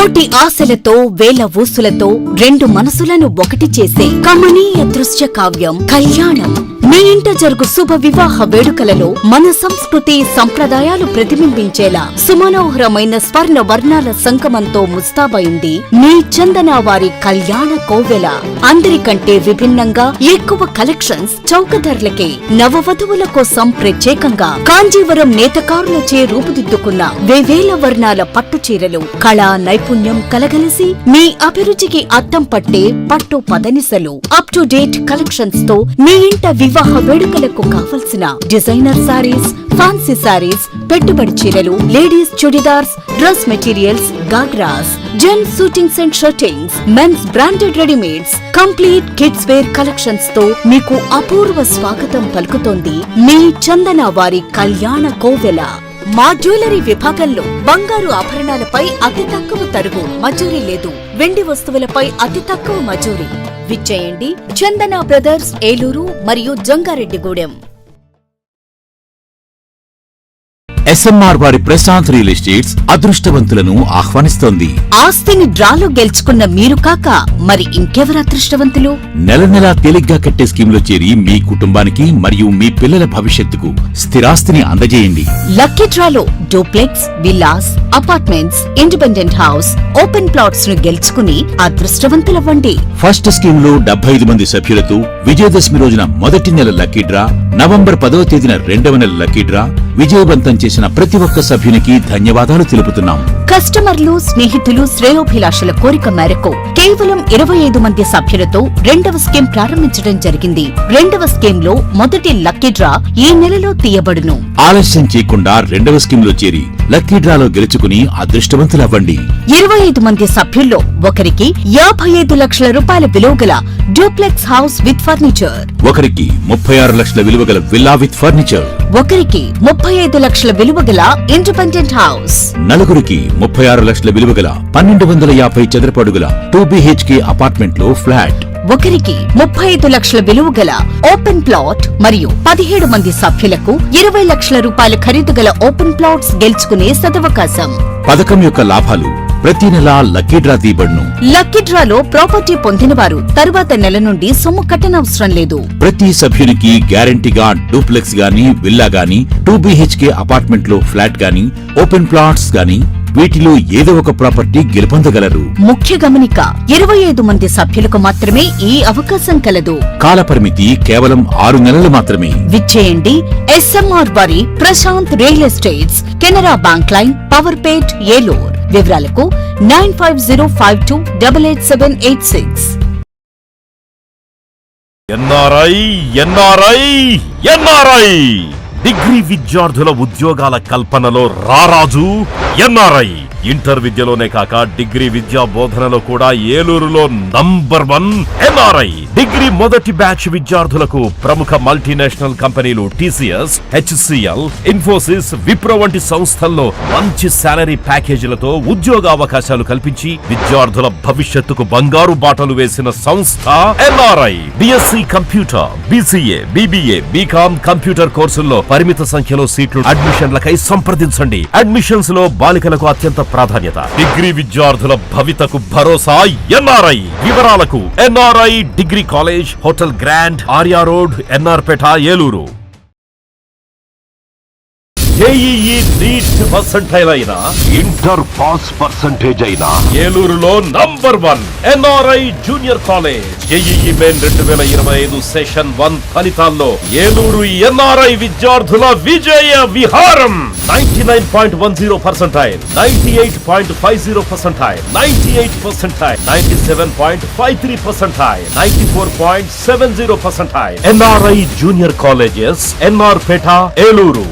కోటి ఆశలతో వేల ఊసులతో రెండు మనసులను ఒకటి చేసే కమనీయ దృశ్య కావ్యం కళ్యాణం. మీ ఇంట జరుగు శుభ వివాహ వేడుకలలో మన సంస్కృతి సంప్రదాయాలు ప్రతిబింబించేలా సుమనోహరమైన స్వర్ణ వర్ణాల సంగమంతో ముస్తాబైంది మీ చందన వారి కళ్యాణ కోవెల. అందరికంటే విభిన్నంగా ఎక్కువ కలెక్షన్స్ చౌక ధరలకే నవవధువుల కోసం ప్రత్యేకంగా కాంజీవరం నేతకారులచే రూపుదిద్దుకున్న వేవేల వర్ణాల పట్టు చీరలు కళా నైపుణ్యం కలగలిసి మీ అభిరుచికి అద్దం పట్టే పట్టు పదనిసలు అప్ టు డేట్ కలెక్షన్స్ తో మీ ఇంట వివాహ వేడుకలకు కావలసిన డిజైనర్ సారీస్, ఫ్యాన్సీ సారీస్, పెట్టుబడి చీరలు, ladies churidars, dress materials, ghagras, gents suitings and shirtings, men's branded readymades, complete kids wear collections తో మీకు అపూర్వ స్వాగతం పలుకుతోంది మీ చందన వారి కళ్యాణ కోవెల. మా జ్యువెలరీ విభాగంలో బంగారు ఆభరణాలపై అతి తక్కువ తరుగు మజూరీ లేదు. వెండి వస్తువులపై అతి తక్కువ మజూరీ. విచ్చేయండి చందన బ్రదర్స్, ఏలూరు మరియు జంగారెడ్డిగూడెం. ఎస్ఎంఆర్ వారి ప్రశాంత్ రియల్ ఎస్టేట్స్ అదృష్టవంతులను ఆహ్వానిస్తోంది. ఆస్తిని డ్రాలో గెలుచుకున్న మీరు కాక మరి ఇంకెవరు అదృష్టవంతులు? నెల నెలా తేలిగ్గా కట్టే స్కీమ్ లో చేరి మీ కుటుంబానికి మరియు మీ పిల్లల భవిష్యత్తుకు స్థిరాస్తిని అందజేయండి. లక్కీ డ్రాలో duplex, villas, apartments, independent house, open plots ను గెలుచుకుని అదృష్టవంతులవ్వండి. ఫస్ట్ స్కీమ్ లో 75 మంది సభ్యులతో విజయదశమి రోజున మొదటి నెల లక్కీ డ్రా, నవంబర్ 10వ తేదీన రెండవ నెల లక్కీ డ్రా విజయవంతం చేసిన ప్రతి ఒక్క సభ్యునికి ధన్యవాదాలు తెలుపుతున్నాం. కస్టమర్లు, స్నేహితులు, శ్రేయోభిలాషుల కోరిక మేరకు కేవలం 25 మంది సభ్యులతో రెండవ స్కీమ్ ప్రారంభించడం జరిగింది. రెండవ స్కీమ్ లో మొదటి లక్కీ డ్రా ఈ నెలలో తీయబడును. ఆలస్యం చేయకుండా రెండవ స్కీమ్ లో చేరి లక్కీ డ్రాలో గెలుచుకుని అదృష్టవంతులవ్వండి. 25 మంది సభ్యుల్లో ఒకరికి 55 లక్షల రూపాయల విలువగల డూప్లెక్స్ హౌస్ విత్ ఫర్నిచర్, ఒకరికి 36 లక్షల విలువగల విల్లా విత్ ఫర్నిచర్, ఒకరికి 35 లక్షల విలువగల ఇండిపెండెంట్ హౌస్, నలుగురికి 36 లక్షల విలువగల 1250 చదరపు అడుగుల 2BHK అపార్ట్మెంట్ లో ఫ్లాట్, ఒకరికి 35 లక్షల విలువగల ఓపెన్ ప్లాట్ మరియు 17 మంది సభ్యులకు 20 లక్షల రూపాయల ఖరీదుగల ఓపెన్ ప్లాట్స్ గెలుచుకునే సదవకాశం. పథకం యొక్క లాభాలు ప్రతి నెల లక్కీ డ్రా తీయబడును. లక్కీ డ్రాలో ప్రాపర్టీ పొందిన వారు తరువాత నెల నుండి సొమ్ము కట్టనవసరం లేదు. ప్రతి సభ్యునికి గ్యారంటీగా డూప్లెక్స్ గాని, విల్లా గాని, 2BHK అపార్ట్మెంట్ లో ఫ్లాట్ గాని, ఓపెన్ ప్లాట్స్ గాని వీటిలో ఏదో ఒక ప్రాపర్టీ గెలుపొందగలరు. ముఖ్య గమనిక, 25 మంది సభ్యులకు మాత్రమే ఈ అవకాశం కలదు. కాలపరిమితి కేవలం 6 నెలలు మాత్రమే. విచ్చేయండి ఎస్ఎంఆర్ వారి Prashant real estates, Canara bank line, Powerpet, Eluru. వివరాలకు 9505288786. ఎన్ఆర్ఐ డిగ్రీ విద్యార్థుల ఉద్యోగాల కల్పనలో రారాజు ఎన్ఆర్ఐ. ఇంటర్ విద్యలోనే కాక డిగ్రీ విద్యా బోధనలో కూడా ఏలూరులో నంబర్ 1 ఎన్ఆర్ఐ. డిగ్రీ మొదటి బ్యాచ్ విద్యార్థులకు ప్రముఖ మల్టీనేషనల్ కంపెనీలు TCS, HCL, ఇన్ఫోసిస్, విప్రో వంటి సంస్థల్లో మంచి సాలరీ ప్యాకేజీలతో ఉద్యోగ అవకాశాలు కల్పించి విద్యార్థుల భవిష్యత్తుకు బంగారు బాటలు వేసిన సంస్థ NRI. BSc computer, BCA, BBA, BCom computer కోర్సుల్లో పరిమిత సంఖ్యలో సీట్లు. అడ్మిషన్లకై సంప్రదించండి. అడ్మిషన్స్ లో బాలికలకు అత్యంత ప్రాధాన్యత. డిగ్రీ విద్యార్థుల భవితకు భరోసా ఎన్ఆర్ఐ. వివరాలకు NRI degree college, hotel grand, Arya road, NR Peta, Eluru. JEE NEET percentile అయినా, ఇంటర్ పాస్ పర్సెంటేజ్ అయినా ఏలూరులో number 1 NRI junior college. JEE main 2025 session 1 ఫలితాల్లో ఏలూరు ఎన్ఆర్ఐ విద్యార్థుల విజయ విహారం. 99.10 percentile, 98.50 percentile, 98 percentile, 97.53 percentile, 94.70 percentile. NRI junior colleges, NR Peta, Eluru.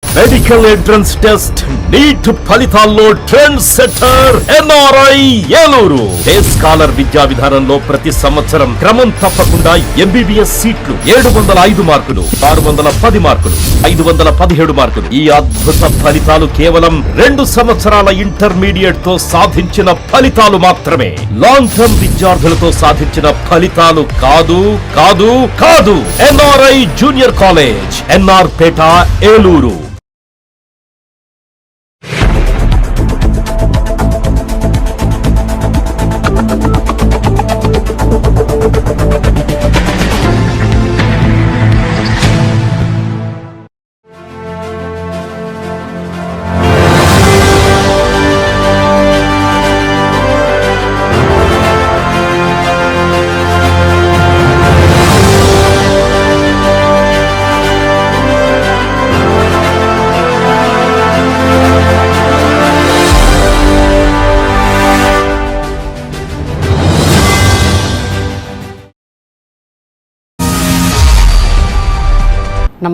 Medical entrance test NEET ఫలితాల్లో trend setter NRI Eluru. Day scholar విద్యా విధానంలో ప్రతి సంవత్సరం క్రమం తప్పకుండా MBBS సీట్లు 705 మార్కులు, 610 మార్కులు, 517 మార్కులు. ఈ అద్భుత ఫలితాలు కేవలం 2 సంవత్సరాల ఇంటర్మీడియట్ తో సాధించిన ఫలితాలు మాత్రమే. లాంగ్ టర్మ్ విద్యార్థులతో సాధించిన ఫలితాలు కాదు కాదు కాదు. NRI junior college, NR Peta, Eluru.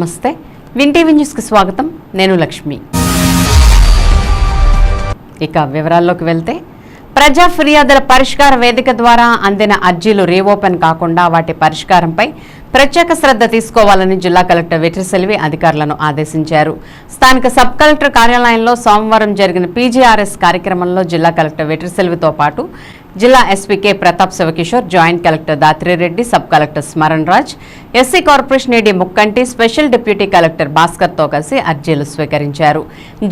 నమస్తే. విన్ టీవీ న్యూస్కి స్వాగతం. నేను లక్ష్మి. ఇక వివరాల్లోకి వెళ్తే, ప్రజా ఫిర్యాదుల పరిష్కార వేదిక ద్వారా అందిన అర్జీలు రీఓపెన్ కాకుండా వాటి పరిష్కారంపై ప్రత్యేక శ్రద్ధ తీసుకోవాలని జిల్లా కలెక్టర్ వెట్రిసెల్వి అధికారులను ఆదేశించారు. స్థానిక సబ్ కలెక్టర్ కార్యాలయంలో సోమవారం జరిగిన పీజీఆర్ఎస్ కార్యక్రమంలో జిల్లా కలెక్టర్ వెట్రిసెల్వితో పాటు జిల్లా SP K Pratap Shivakishore, joint collector Dhatri Reddy, sub collector Smaran Raj, SC corporation AD Mukkanti, special deputy collector భాస్కర్తో కలిసి అర్జీలు స్వీకరించారు.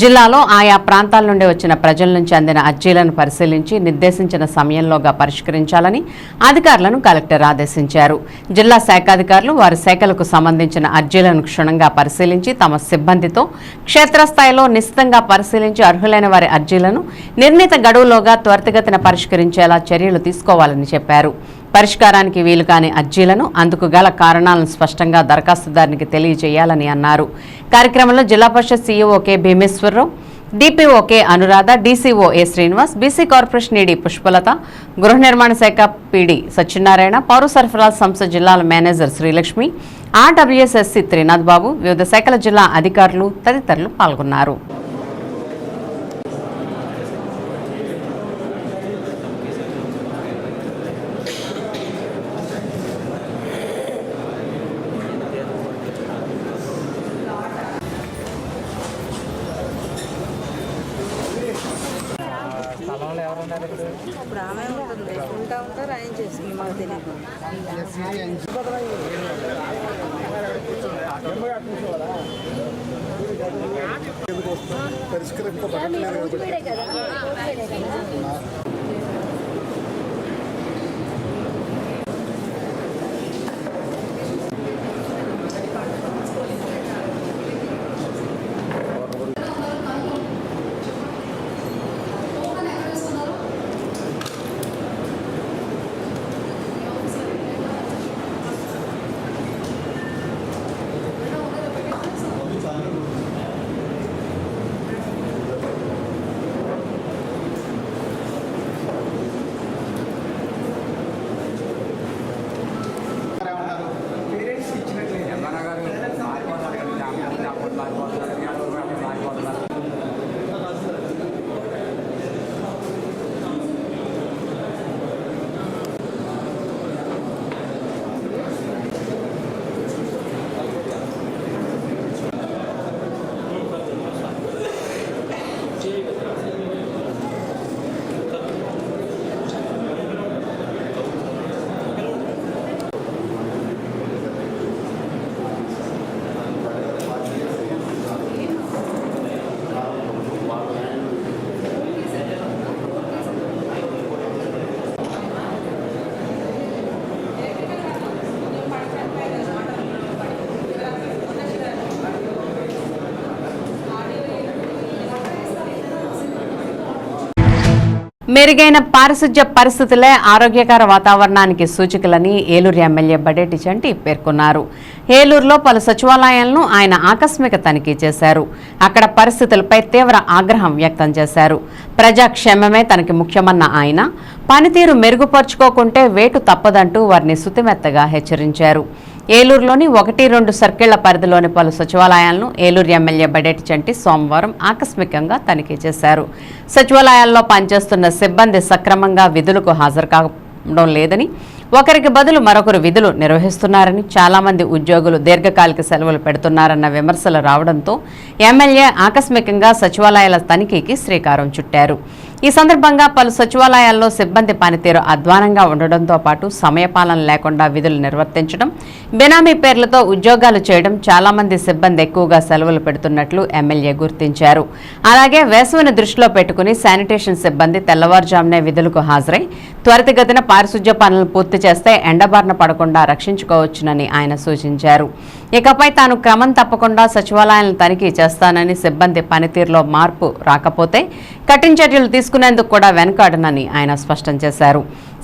జిల్లాలో ఆయా ప్రాంతాల నుండి వచ్చిన ప్రజల నుంచి అందిన అర్జీలను పరిశీలించి నిర్దేశించిన సమయంలోగా పరిష్కరించాలని అధికారులను కలెక్టర్ ఆదేశించారు. జిల్లా శాఖాధికారులు వారి శాఖలకు సంబంధించిన అర్జీలను క్షుణ్ణంగా పరిశీలించి తమ సిబ్బందితో క్షేత్రస్థాయిలో నిశితంగా పరిశీలించి అర్హులైన వారి అర్జీలను నిర్ణీత గడువులోగా త్వరితగతిన పరిష్కరించేలా చర్యలు తీసుకోవాలని చెప్పారు. పరిష్కారానికి వీలు కాని అర్జీలను, అందుకు గల కారణాలను స్పష్టంగా దరఖాస్తుదారునికి తెలియజేయాలని అన్నారు. కార్యక్రమంలో Zilla Parishad CEO K Bhimeswara Rao, DPO K Anuradha, DCO A Srinivas, BC corporation AD Pushpalatha, గృహ నిర్మాణ శాఖ పీడీ సత్యనారాయణ, పౌర సరఫరాల సంస్థ జిల్లాల మేనేజర్ శ్రీలక్ష్మి, ఆర్డబ్ల్యూఎస్ఎస్సీ త్రినాథ్ బాబు, వివిధ శాఖల జిల్లా అధికారులు తదితరులు పాల్గొన్నారు. ఇప్పుడు ఆమె ఉంటుంది ఉంటారు ఆయన చేస్తుంది మాకు తెలియదు. మెరుగైన పారిశుధ్య పరిస్థితులే ఆరోగ్యకర వాతావరణానికి సూచికలని ఏలూరు ఎమ్మెల్యే బడేటి చంటి పేర్కొన్నారు. ఏలూరులో పలు సచివాలయాలను ఆయన ఆకస్మిక తనిఖీ చేశారు. అక్కడ పరిస్థితులపై తీవ్ర ఆగ్రహం వ్యక్తం చేశారు. ప్రజాక్షేమమే తనకి ముఖ్యమన్న ఆయన పనితీరు మెరుగుపరుచుకోకుంటే వేటు తప్పదంటూ వారిని సుతిమెత్తగా హెచ్చరించారు. ఏలూరులోని 1-2 సర్కిళ్ల పరిధిలోని పలు సచివాలయాలను ఏలూరు ఎమ్మెల్యే బడేటి చంటి సోమవారం ఆకస్మికంగా తనిఖీ చేశారు. సచివాలయాల్లో పనిచేస్తున్న సిబ్బంది సక్రమంగా విధులకు హాజరు కావడం లేదని, ఒకరికి బదులు మరొకరు విధులు నిర్వహిస్తున్నారని, చాలా మంది ఉద్యోగులు దీర్ఘకాలిక సెలవులు పెడుతున్నారన్న విమర్శలు రావడంతో ఎమ్మెల్యే ఆకస్మికంగా సచివాలయాల తనిఖీకి శ్రీకారం చుట్టారు. ఈ సందర్భంగా పలు సచివాలయాల్లో సిబ్బంది పనితీరు అధ్వానంగా ఉండడంతో పాటు సమయపాలన లేకుండా విధులు నిర్వర్తించడం, బెనామీ పేర్లతో ఉద్యోగాలు చేయడం, చాలా మంది సిబ్బంది ఎక్కువగా సెలవులు పెడుతున్నట్లు ఎమ్మెల్యే గుర్తించారు. అలాగే వేసవిని దృష్టిలో పెట్టుకుని శానిటేషన్ సిబ్బంది తెల్లవారుజామునే విధులకు హాజరై త్వరితగతిన పారిశుధ్య పనులను పూర్తి చేస్తే ఎండబారిన పడకుండా రక్షించుకోవచ్చునని ఆయన సూచించారు. ఇకపై తాను క్రమం తప్పకుండా సచివాలయాలను తనిఖీ చేస్తానని, సిబ్బంది పనితీరులో మార్పు రాకపోతే కఠిన చర్యలు తీసుకునేందుకు కూడా వెనుకాడనని ఆయన స్పష్టం చేశారు.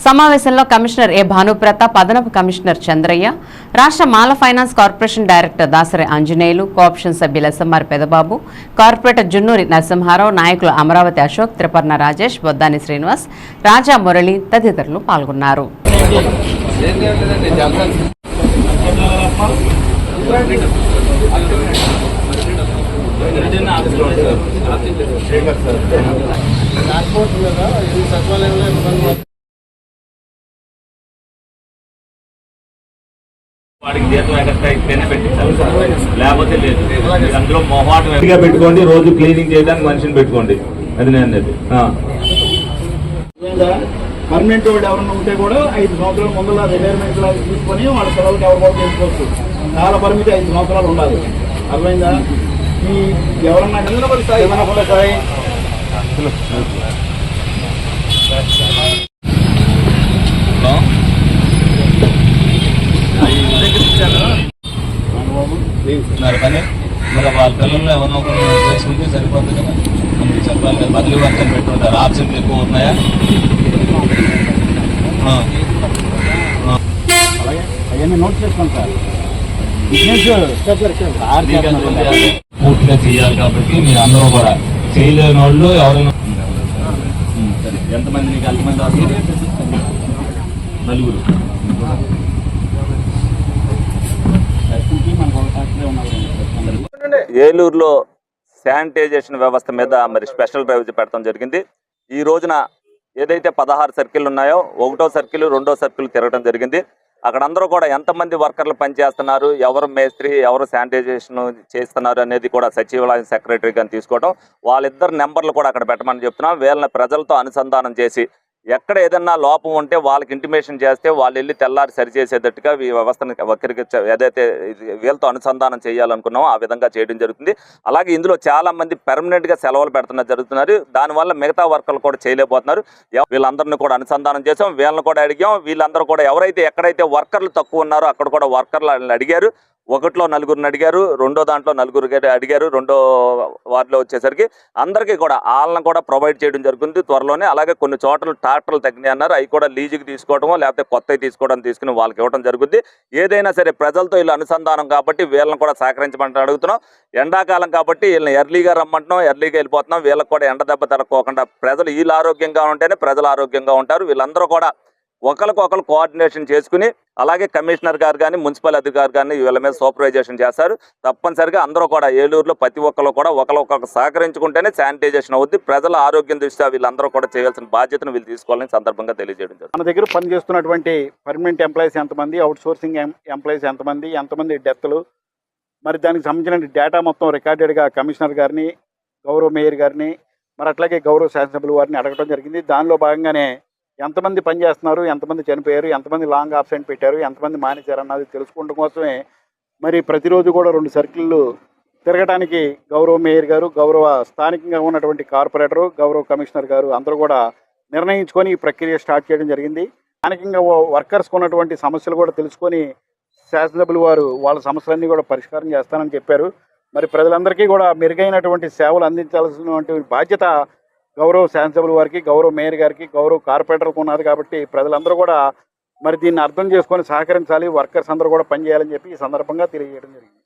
సమావేశంలో కమిషనర్ ఏ భానుప్రతాప్, అదనపు కమిషనర్ చంద్రయ్య, రాష్ట్ర Mala finance corporation director Dasari Anjaneyulu, co-option సభ్యులు ఎస్ఎంఆర్ పెదబాబు, కార్పొరేటర్ జున్నూరి నరసింహారావు, నాయకులు అమరావతి అశోక్, త్రిపర్ణ రాజేష్, బొద్దాని శ్రీనివాస్, రాజా మురళి తదితరులు పాల్గొన్నారు. వాడికి జీతం ఎక్స్ట్రా ఇస్తేనే పెట్టించాలి లేకపోతే లేదు. అందులో మొహాటం పెట్టుకోండి, రోజు క్లీనింగ్ చేయడానికి మనిషిని పెట్టుకోండి. అది నేను అనేది పర్మనెంట్ వాడు ఎవరన్నా ఉంటే కూడా 5 సంవత్సరాల ముందులా రిటైర్మెంట్ లాగా తీసుకొని వాళ్ళ సెలవులకు ఎవరు కూడా చేసుకోవచ్చు. కాల పరిమితి 5 సంవత్సరాలు ఉండాలి. అర్థమైందా? ఈ ఎవరన్నా ఏమైనా కూడా సరే కానీ మరి వాళ్ళ పిల్లల్లో ఎవరినో ఒకరు చేసుకుంటే సరిపోతుంది కదా. మనకి చెప్పాలి కదా, బదిలీ వర్కలు పెట్టుకుంటారు. ఆప్షన్లు ఎక్కువ ఉన్నాయా? అవన్నీ నోట్ చేసుకోండి సార్. పూర్తిగా చేయాలి కాబట్టి మీరు అందరూ కూడా చేయలేని వాళ్ళు ఎవరైనా సరే. ఎంతమంది నీకు ఎంతమంది వస్తారు? 4. ఏలూరులో శానిటైజేషన్ వ్యవస్థ మీద మరి స్పెషల్ డ్రైవ్ పెట్టడం జరిగింది. ఈ రోజున ఏదైతే 16 సర్కిల్ ఉన్నాయో 1వ సర్కిల్ 2వ సర్కిల్ తిరగడం జరిగింది. అక్కడ అందరూ కూడా ఎంతమంది వర్కర్లు పనిచేస్తున్నారు, ఎవరు మేస్త్రి, ఎవరు శానిటైజేషన్ చేస్తున్నారు అనేది కూడా సచివాలయం సెక్రటరీ గారిని తీసుకోవడం, వాళ్ళిద్దరు నెంబర్లు కూడా అక్కడ పెట్టమని చెప్తున్నాం. వీళ్ళని ప్రజలతో అనుసంధానం చేసి ఎక్కడ ఏదన్నా లోపం ఉంటే వాళ్ళకి ఇంటిమేషన్ చేస్తే వాళ్ళు వెళ్ళి తెల్లారి సరిచేసేటట్టుగా ఈ వ్యవస్థను ఒకరికి ఏదైతే వీళ్ళతో అనుసంధానం చేయాలనుకున్నామో ఆ విధంగా చేయడం జరుగుతుంది. అలాగే ఇందులో చాలా మంది పెర్మనెంట్గా సెలవులు జరుగుతున్నారు. దానివల్ల మిగతా వర్కర్లు కూడా చేయలేకపోతున్నారు. వీళ్ళందరినీ కూడా అనుసంధానం చేసాం, వీళ్ళని కూడా అడిగాం. వీళ్ళందరూ కూడా ఎవరైతే ఎక్కడైతే వర్కర్లు తక్కువ ఉన్నారో అక్కడ కూడా వర్కర్లు అడిగారు. 1లో 4 అడిగారు, 2వ దాంట్లో 4 అడిగారు. 2వ వార్డులో వచ్చేసరికి అందరికీ కూడా వాళ్ళని కూడా ప్రొవైడ్ చేయడం జరుగుతుంది త్వరలోనే. అలాగే కొన్ని చోట్ల ట్రాక్టర్లు తగ్గినాయి అన్నారు, అవి కూడా లీజుకి తీసుకోవడమో లేకపోతే కొత్తవి తీసుకోవడం తీసుకుని వాళ్ళకి ఇవ్వడం జరుగుద్ది. ఏదైనా సరే ప్రజలతో వీళ్ళు అనుసంధానం కాబట్టి వీళ్ళని కూడా సహకరించమంటే అడుగుతున్నాం. ఎండాకాలం కాబట్టి వీళ్ళని ఎర్లీగా రమ్మంటున్నాం, ఎర్లీగా వెళ్ళిపోతున్నాం. వీళ్ళకి కూడా ఎండ దెబ్బ తరక్కోకుండా ప్రజలు వీళ్ళు ఆరోగ్యంగా ఉంటేనే ప్రజలు ఆరోగ్యంగా ఉంటారు. వీళ్ళందరూ కూడా ఒకరికొకరు కోఆర్డినేషన్ చేసుకుని అలాగే కమిషనర్ గారు కానీ మున్సిపల్ అధికారి కానీ వీళ్ళ మీద సూపర్వైజేషన్ చేస్తారు. తప్పనిసరిగా అందరూ కూడా ఏలూరులో ప్రతి ఒక్కరు కూడా ఒకరికొకరు సహకరించుకుంటేనే శానిటైజేషన్ అవుద్ది. ప్రజల ఆరోగ్యం దృష్ట్యా వీళ్ళందరూ కూడా చేయాల్సిన బాధ్యతను వీళ్ళు తీసుకోవాలని సందర్భంగా తెలియజేయడం జరుగుతుంది. మన దగ్గర పనిచేస్తున్నటువంటి పర్మనెంట్ ఎంప్లాయీస్ ఎంతమంది, అవుట్ సోర్సింగ్ ఎంప్లాయీస్ ఎంతమంది డెత్లు, మరి దానికి సంబంధించిన డేటా మొత్తం రికార్డెడ్గా కమిషనర్ గారిని, గౌరవ మేయర్ గారిని, మరి అట్లాగే గౌరవ శాసనసభ్యుల వారిని అడగడం జరిగింది. దానిలో భాగంగానే ఎంతమంది పనిచేస్తున్నారు, ఎంతమంది చనిపోయారు, ఎంతమంది లాంగ్ ఆబ్సెంట్ పెట్టారు, ఎంతమంది మానేశారు అన్నది తెలుసుకోవడం కోసమే మరి ప్రతిరోజు కూడా 2 సర్కిళ్ళు తిరగడానికి గౌరవ మేయర్ గారు, గౌరవ స్థానికంగా ఉన్నటువంటి కార్పొరేటరు, గౌరవ కమిషనర్ గారు అందరూ కూడా నిర్ణయించుకొని ఈ ప్రక్రియ స్టార్ట్ చేయడం జరిగింది. స్థానికంగా వర్కర్స్కి ఉన్నటువంటి సమస్యలు కూడా తెలుసుకొని శాసనసభ్యులు వారు వాళ్ళ సమస్యలన్నీ కూడా పరిష్కారం చేస్తానని చెప్పారు. మరి ప్రజలందరికీ కూడా మెరుగైనటువంటి సేవలు అందించాల్సినటువంటి బాధ్యత గౌరవ శాసనసభ్యుల వారికి, గౌరవ మేయర్ గారికి, గౌరవ కార్పొరేటర్కి ఉన్నది. కాబట్టి ప్రజలందరూ కూడా మరి దీన్ని అర్థం చేసుకొని సహకరించాలి, వర్కర్స్ అందరూ కూడా పనిచేయాలని చెప్పి ఈ సందర్భంగా తెలియజేయడం జరిగింది.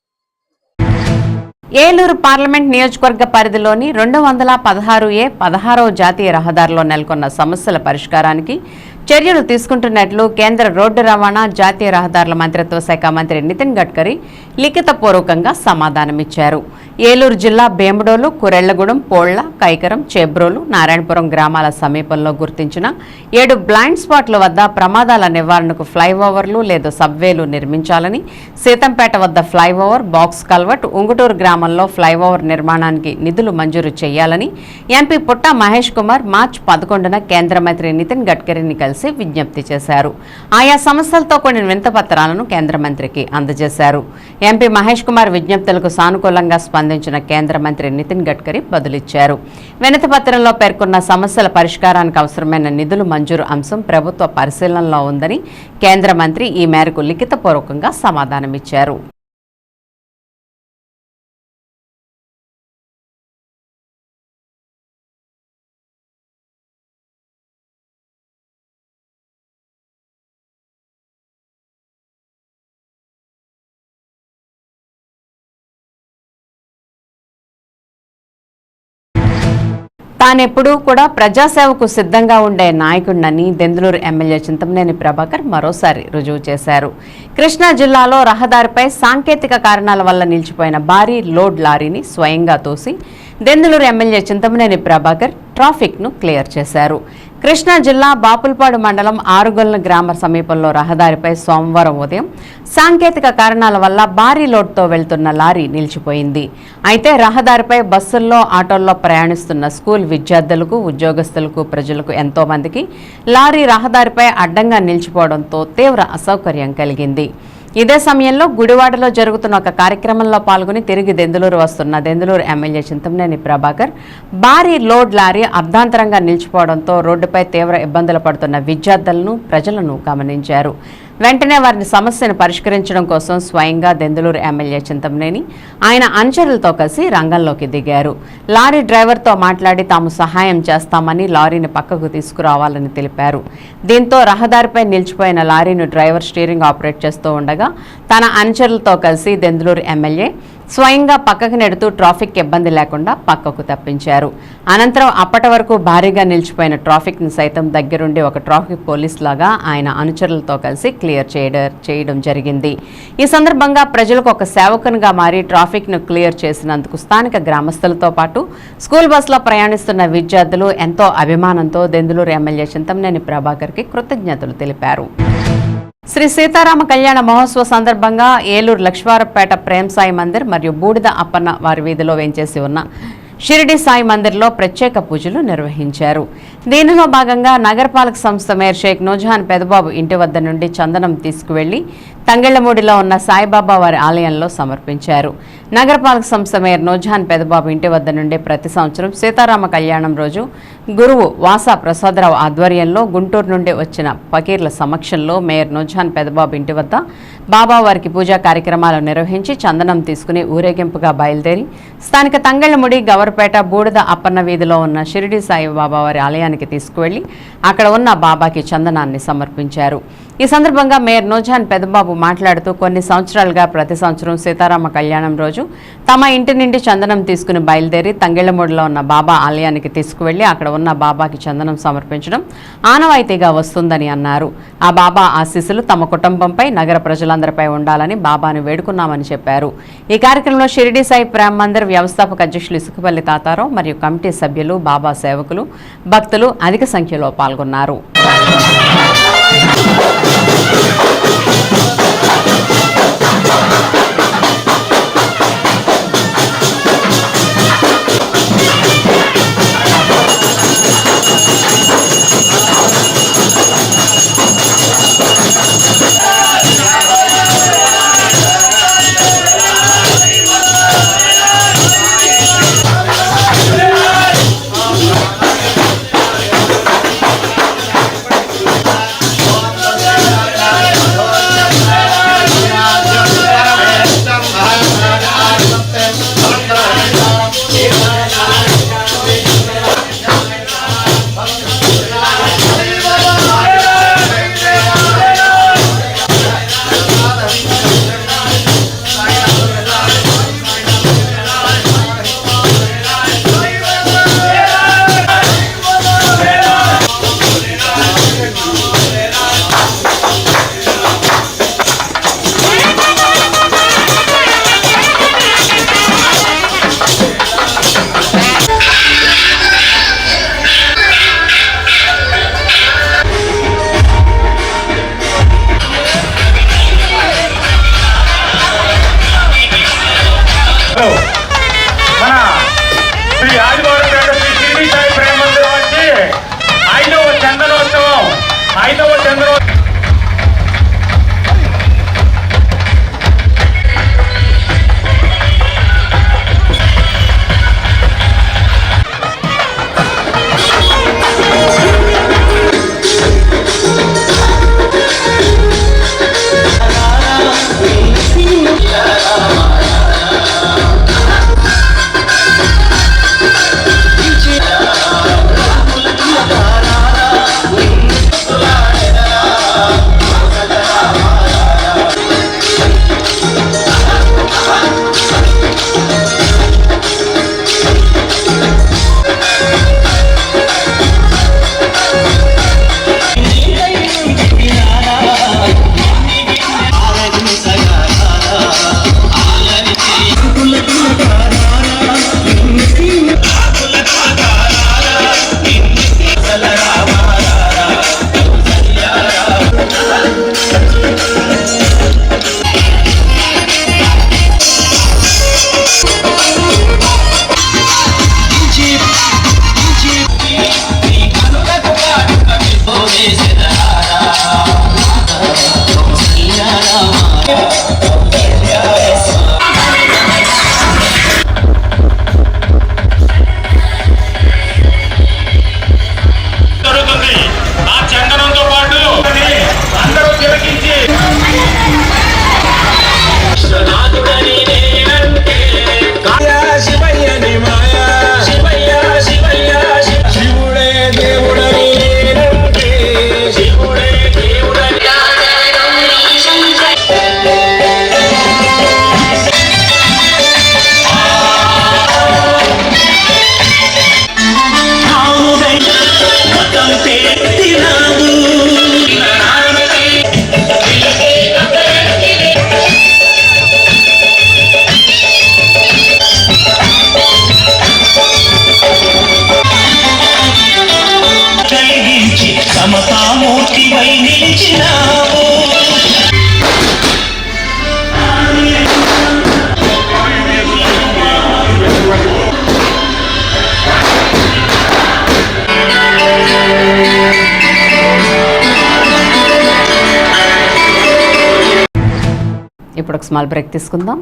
ఏలూరు పార్లమెంట్ నియోజకవర్గ పరిధిలోని 216A 16వ జాతీయ రహదారిలో నెలకొన్న సమస్యల పరిష్కారానికి చర్యలు తీసుకుంటున్నట్లు కేంద్ర రోడ్డు రవాణా జాతీయ రహదారుల మంత్రిత్వ శాఖ మంత్రి నితిన్ గడ్కరీ లిఖితపూర్వకంగా సమాధానమిచ్చారు. ఏలూరు జిల్లా భీమడోలు, కురెళ్లగూడెం, పోళ్ల, కైకరం, చేబ్రోలు, నారాయణపురం గ్రామాల సమీపంలో గుర్తించిన 7 బ్లైండ్ స్పాట్ల వద్ద ప్రమాదాల నివారణకు ఫ్లైఓవర్లు లేదా సబ్వేలు నిర్మించాలని, సీతంపేట వద్ద ఫ్లైఓవర్, బాక్స్ కల్వర్ట్, ఉంగుటూరు గ్రామంలో ఫ్లైఓవర్ నిర్మాణానికి నిధులు మంజూరు చేయాలని ఎంపీ పుట్టా మహేష్ కుమార్ మార్చి 11న కేంద్ర మంత్రి నితిన్ గడ్కరీని కలిసి విజ్ఞప్తి చేశారు. ఆయా సమస్యలతో కొన్ని వినతిపత్రాలను కేంద్ర మంత్రికి అందజేశారు. ఎంపీ మహేష్ కుమార్ విజ్ఞప్తులకు సానుకూలంగా స్పందించిన కేంద్ర మంత్రి నితిన్ గడ్కరీ బదులిచ్చారు. వినతిపత్రంలో పేర్కొన్న సమస్యల పరిష్కారానికి అవసరమైన నిధులు మంజూరు అంశం ప్రభుత్వ పరిశీలనలో ఉందని కేంద్ర మంత్రి ఈ మేరకు లిఖితపూర్వకంగా సమాధానమిచ్చారు. తానెప్పుడూ కూడా ప్రజాసేవకు సిద్ధంగా ఉండే నాయకుడినని దెందులూరు ఎమ్మెల్యే చింతమనేని ప్రభాకర్ మరోసారి రుజువు చేశారు. కృష్ణా జిల్లాలో రహదారిపై సాంకేతిక కారణాల వల్ల నిలిచిపోయిన భారీ లోడ్ లారీని స్వయంగా తోసి దెందులూరు ఎమ్మెల్యే చింతమనేని ప్రభాకర్ ట్రాఫిక్ ను క్లియర్ చేశారు. కృష్ణా జిల్లా బాపులపాడు మండలం ఆరుగొల్న గ్రామ సమీపంలో రహదారిపై సోమవారం ఉదయం సాంకేతిక కారణాల వల్ల భారీ లోడ్తో వెళ్తున్న లారీ నిలిచిపోయింది. అయితే రహదారిపై బస్సుల్లో, ఆటోల్లో ప్రయాణిస్తున్న స్కూల్ విద్యార్థులకు, ఉద్యోగస్తులకు, ప్రజలకు ఎంతో మందికి లారీ రహదారిపై అడ్డంగా నిలిచిపోవడంతో తీవ్ర అసౌకర్యం కలిగింది. ఇదే సమయంలో గుడివాడలో జరుగుతున్న ఒక కార్యక్రమంలో పాల్గొని తిరిగి దెందులూరు వస్తున్న దెందులూరు ఎమ్మెల్యే చింతమనేని ప్రభాకర్ భారీ లోడ్ లారీ అర్ధాంతరంగా నిలిచిపోవడంతో రోడ్డుపై తీవ్ర ఇబ్బందులు పడుతున్న విద్యార్థులను, ప్రజలను గమనించారు. వెంటనే వారిని సమస్యను పరిష్కరించడం కోసం స్వయంగా దెందులూరు ఎమ్మెల్యే చింతమనేని ఆయన అనుచరులతో కలిసి రంగంలోకి దిగారు. లారీ డ్రైవర్తో మాట్లాడి తాము సహాయం చేస్తామని లారీని పక్కకు తీసుకురావాలని తెలిపారు. దీంతో రహదారిపై నిలిచిపోయిన లారీని డ్రైవర్ స్టీరింగ్ ఆపరేట్ చేస్తూ ఉండగా తన అనుచరులతో కలిసి దెందులూరు ఎమ్మెల్యే స్వయంగా పక్కకు నెడుతూ ట్రాఫిక్ ఇబ్బంది లేకుండా పక్కకు తప్పించారు. అనంతరం అప్పటి వరకు భారీగా నిలిచిపోయిన ట్రాఫిక్ ను సైతం దగ్గరుండి ఒక ట్రాఫిక్ పోలీస్ లాగా ఆయన అనుచరులతో కలిసి క్లియర్ చేయడం జరిగింది. ఈ సందర్భంగా ప్రజలకు ఒక సేవకునిగా మారి ట్రాఫిక్ ను క్లియర్ చేసినందుకు స్థానిక గ్రామస్తులతో పాటు స్కూల్ బస్సులో ప్రయాణిస్తున్న విద్యార్థులు ఎంతో అభిమానంతో దెందులూరు ఎమ్మెల్యే చింతమనేని ప్రభాకర్ కి కృతజ్ఞతలు తెలిపారు. శ్రీ సీతారామ కళ్యాణ మహోత్సవ సందర్భంగా ఏలూరు లక్ష్మీవారపేట ప్రేమ్ సాయి మందిర్ మరియు బూడిద అప్పన్న వారి వీధిలో వేంచేసి ఉన్న షిరిడి సాయి మందిర్లో ప్రత్యేక పూజలు నిర్వహించారు. దీనిలో భాగంగా నగరపాలక సంస్థ మేయర్ షేక్ నూజహాన్ పెదబాబు ఇంటి వద్ద నుండి చందనం తీసుకువెళ్లి తంగెళ్లమూడిలో ఉన్న సాయిబాబా వారి ఆలయంలో సమర్పించారు. నగరపాలక సంస్థ మేయర్ నూజహాన్ పెదబాబు ఇంటి వద్ద నుండి ప్రతి సంవత్సరం సీతారామ కళ్యాణం రోజు గురువు వాసా ప్రసాదరావు ఆధ్వర్యంలో గుంటూరు నుండి వచ్చిన ఫకీర్ల సమక్షంలో మేయర్ నూజహాన్ పెదబాబు ఇంటి వద్ద బాబా వారికి పూజా కార్యక్రమాలు నిర్వహించి చందనం తీసుకుని ఊరేగింపుగా బయలుదేరి స్థానిక తంగెళ్లముడి గవర్పేట బూడిద అప్పన్న వీధిలో ఉన్న షిరిడి సాయిబాబా వారి ఆలయానికి తీసుకువెళ్లి అక్కడ ఉన్న బాబాకి చందనాన్ని సమర్పించారు. ఈ సందర్భంగా మేయర్ నూజహాన్ పెదబాబు మాట్లాడుతూ కొన్ని సంవత్సరాలుగా ప్రతి సంవత్సరం సీతారామ కళ్యాణం రోజు తమ ఇంటి నుండి చందనం తీసుకుని బయలుదేరి తంగెళ్లమూడిలో ఉన్న బాబా ఆలయానికి తీసుకువెళ్లి అక్కడ ఉన్న బాబాకి చందనం సమర్పించడం ఆనవాయితీగా వస్తుందని అన్నారు. ఆ బాబా ఆశీస్సులు తమ కుటుంబంపై, నగర ప్రజలందరిపై ఉండాలని బాబాను వేడుకున్నామని చెప్పారు. ఈ కార్యక్రమంలో షిరిడి సాయి ప్రేమ్ మందిర్ వ్యవస్థాపక అధ్యక్షులు ఇసుకపల్లి తాతారావు మరియు కమిటీ సభ్యులు, బాబా సేవకులు, భక్తులు అధిక సంఖ్యలో పాల్గొన్నారు. మన శ్రీ ఆదివారపేట శ్రీ షిరిడి సాయి ప్రేమ మందిరం వచ్చి 5వ చందనోత్సవం 5వ చందనోత్సవం స్మాల్ బ్రేక్ తీసుకుందాం.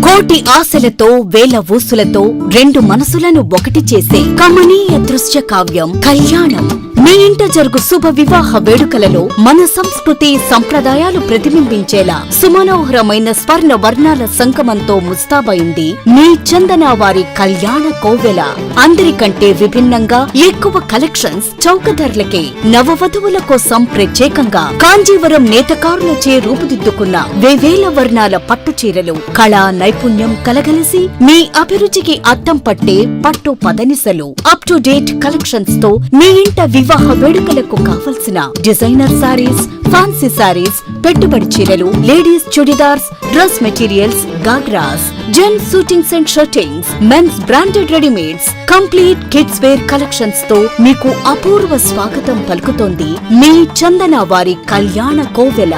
కోటి ఆశలతో వేల ఊసులతో రెండు మనసులను ఒకటి చేసే కమనీయ దృశ్య కావ్యం కళ్యాణం. మీ ఇంట జరుగు శుభ వివాహ వేడుకలలో మన సంస్కృతి సంప్రదాయాలు ప్రతిబింబించేలా సుమనోహరమైన స్వర్ణ వర్ణాల సంగమంతో ముస్తాబైంది మీ చందన వారి కళ్యాణ కోవెల. అందరికంటే విభిన్నంగా ఎక్కువ కలెక్షన్స్ చౌక ధరలకే నవవధువుల కోసం ప్రత్యేకంగా కాంజీవరం నేతకారులచే రూపుదిద్దుకున్న వేవేల వర్ణాల పట్టు చీరలు కళా నైపుణ్యం కలగలిసి మీ అభిరుచికి అద్దం పట్టే పట్టు పదనిసలు అప్ టు డేట్ కలెక్షన్స్ తో మీ ఇంట వివాహ వేడుకలకు కావలసిన డిజైనర్ సారీస్, ఫ్యాన్సీ సారీస్, పెట్టుబడి చీరలు, ladies churidars, dress materials, ghagras, gents suitings and shirtings, men's branded readymades, complete kids wear collections తో మీకు అపూర్వ స్వాగతం పలుకుతోంది మీ చందన వారి కళ్యాణ కోవెల.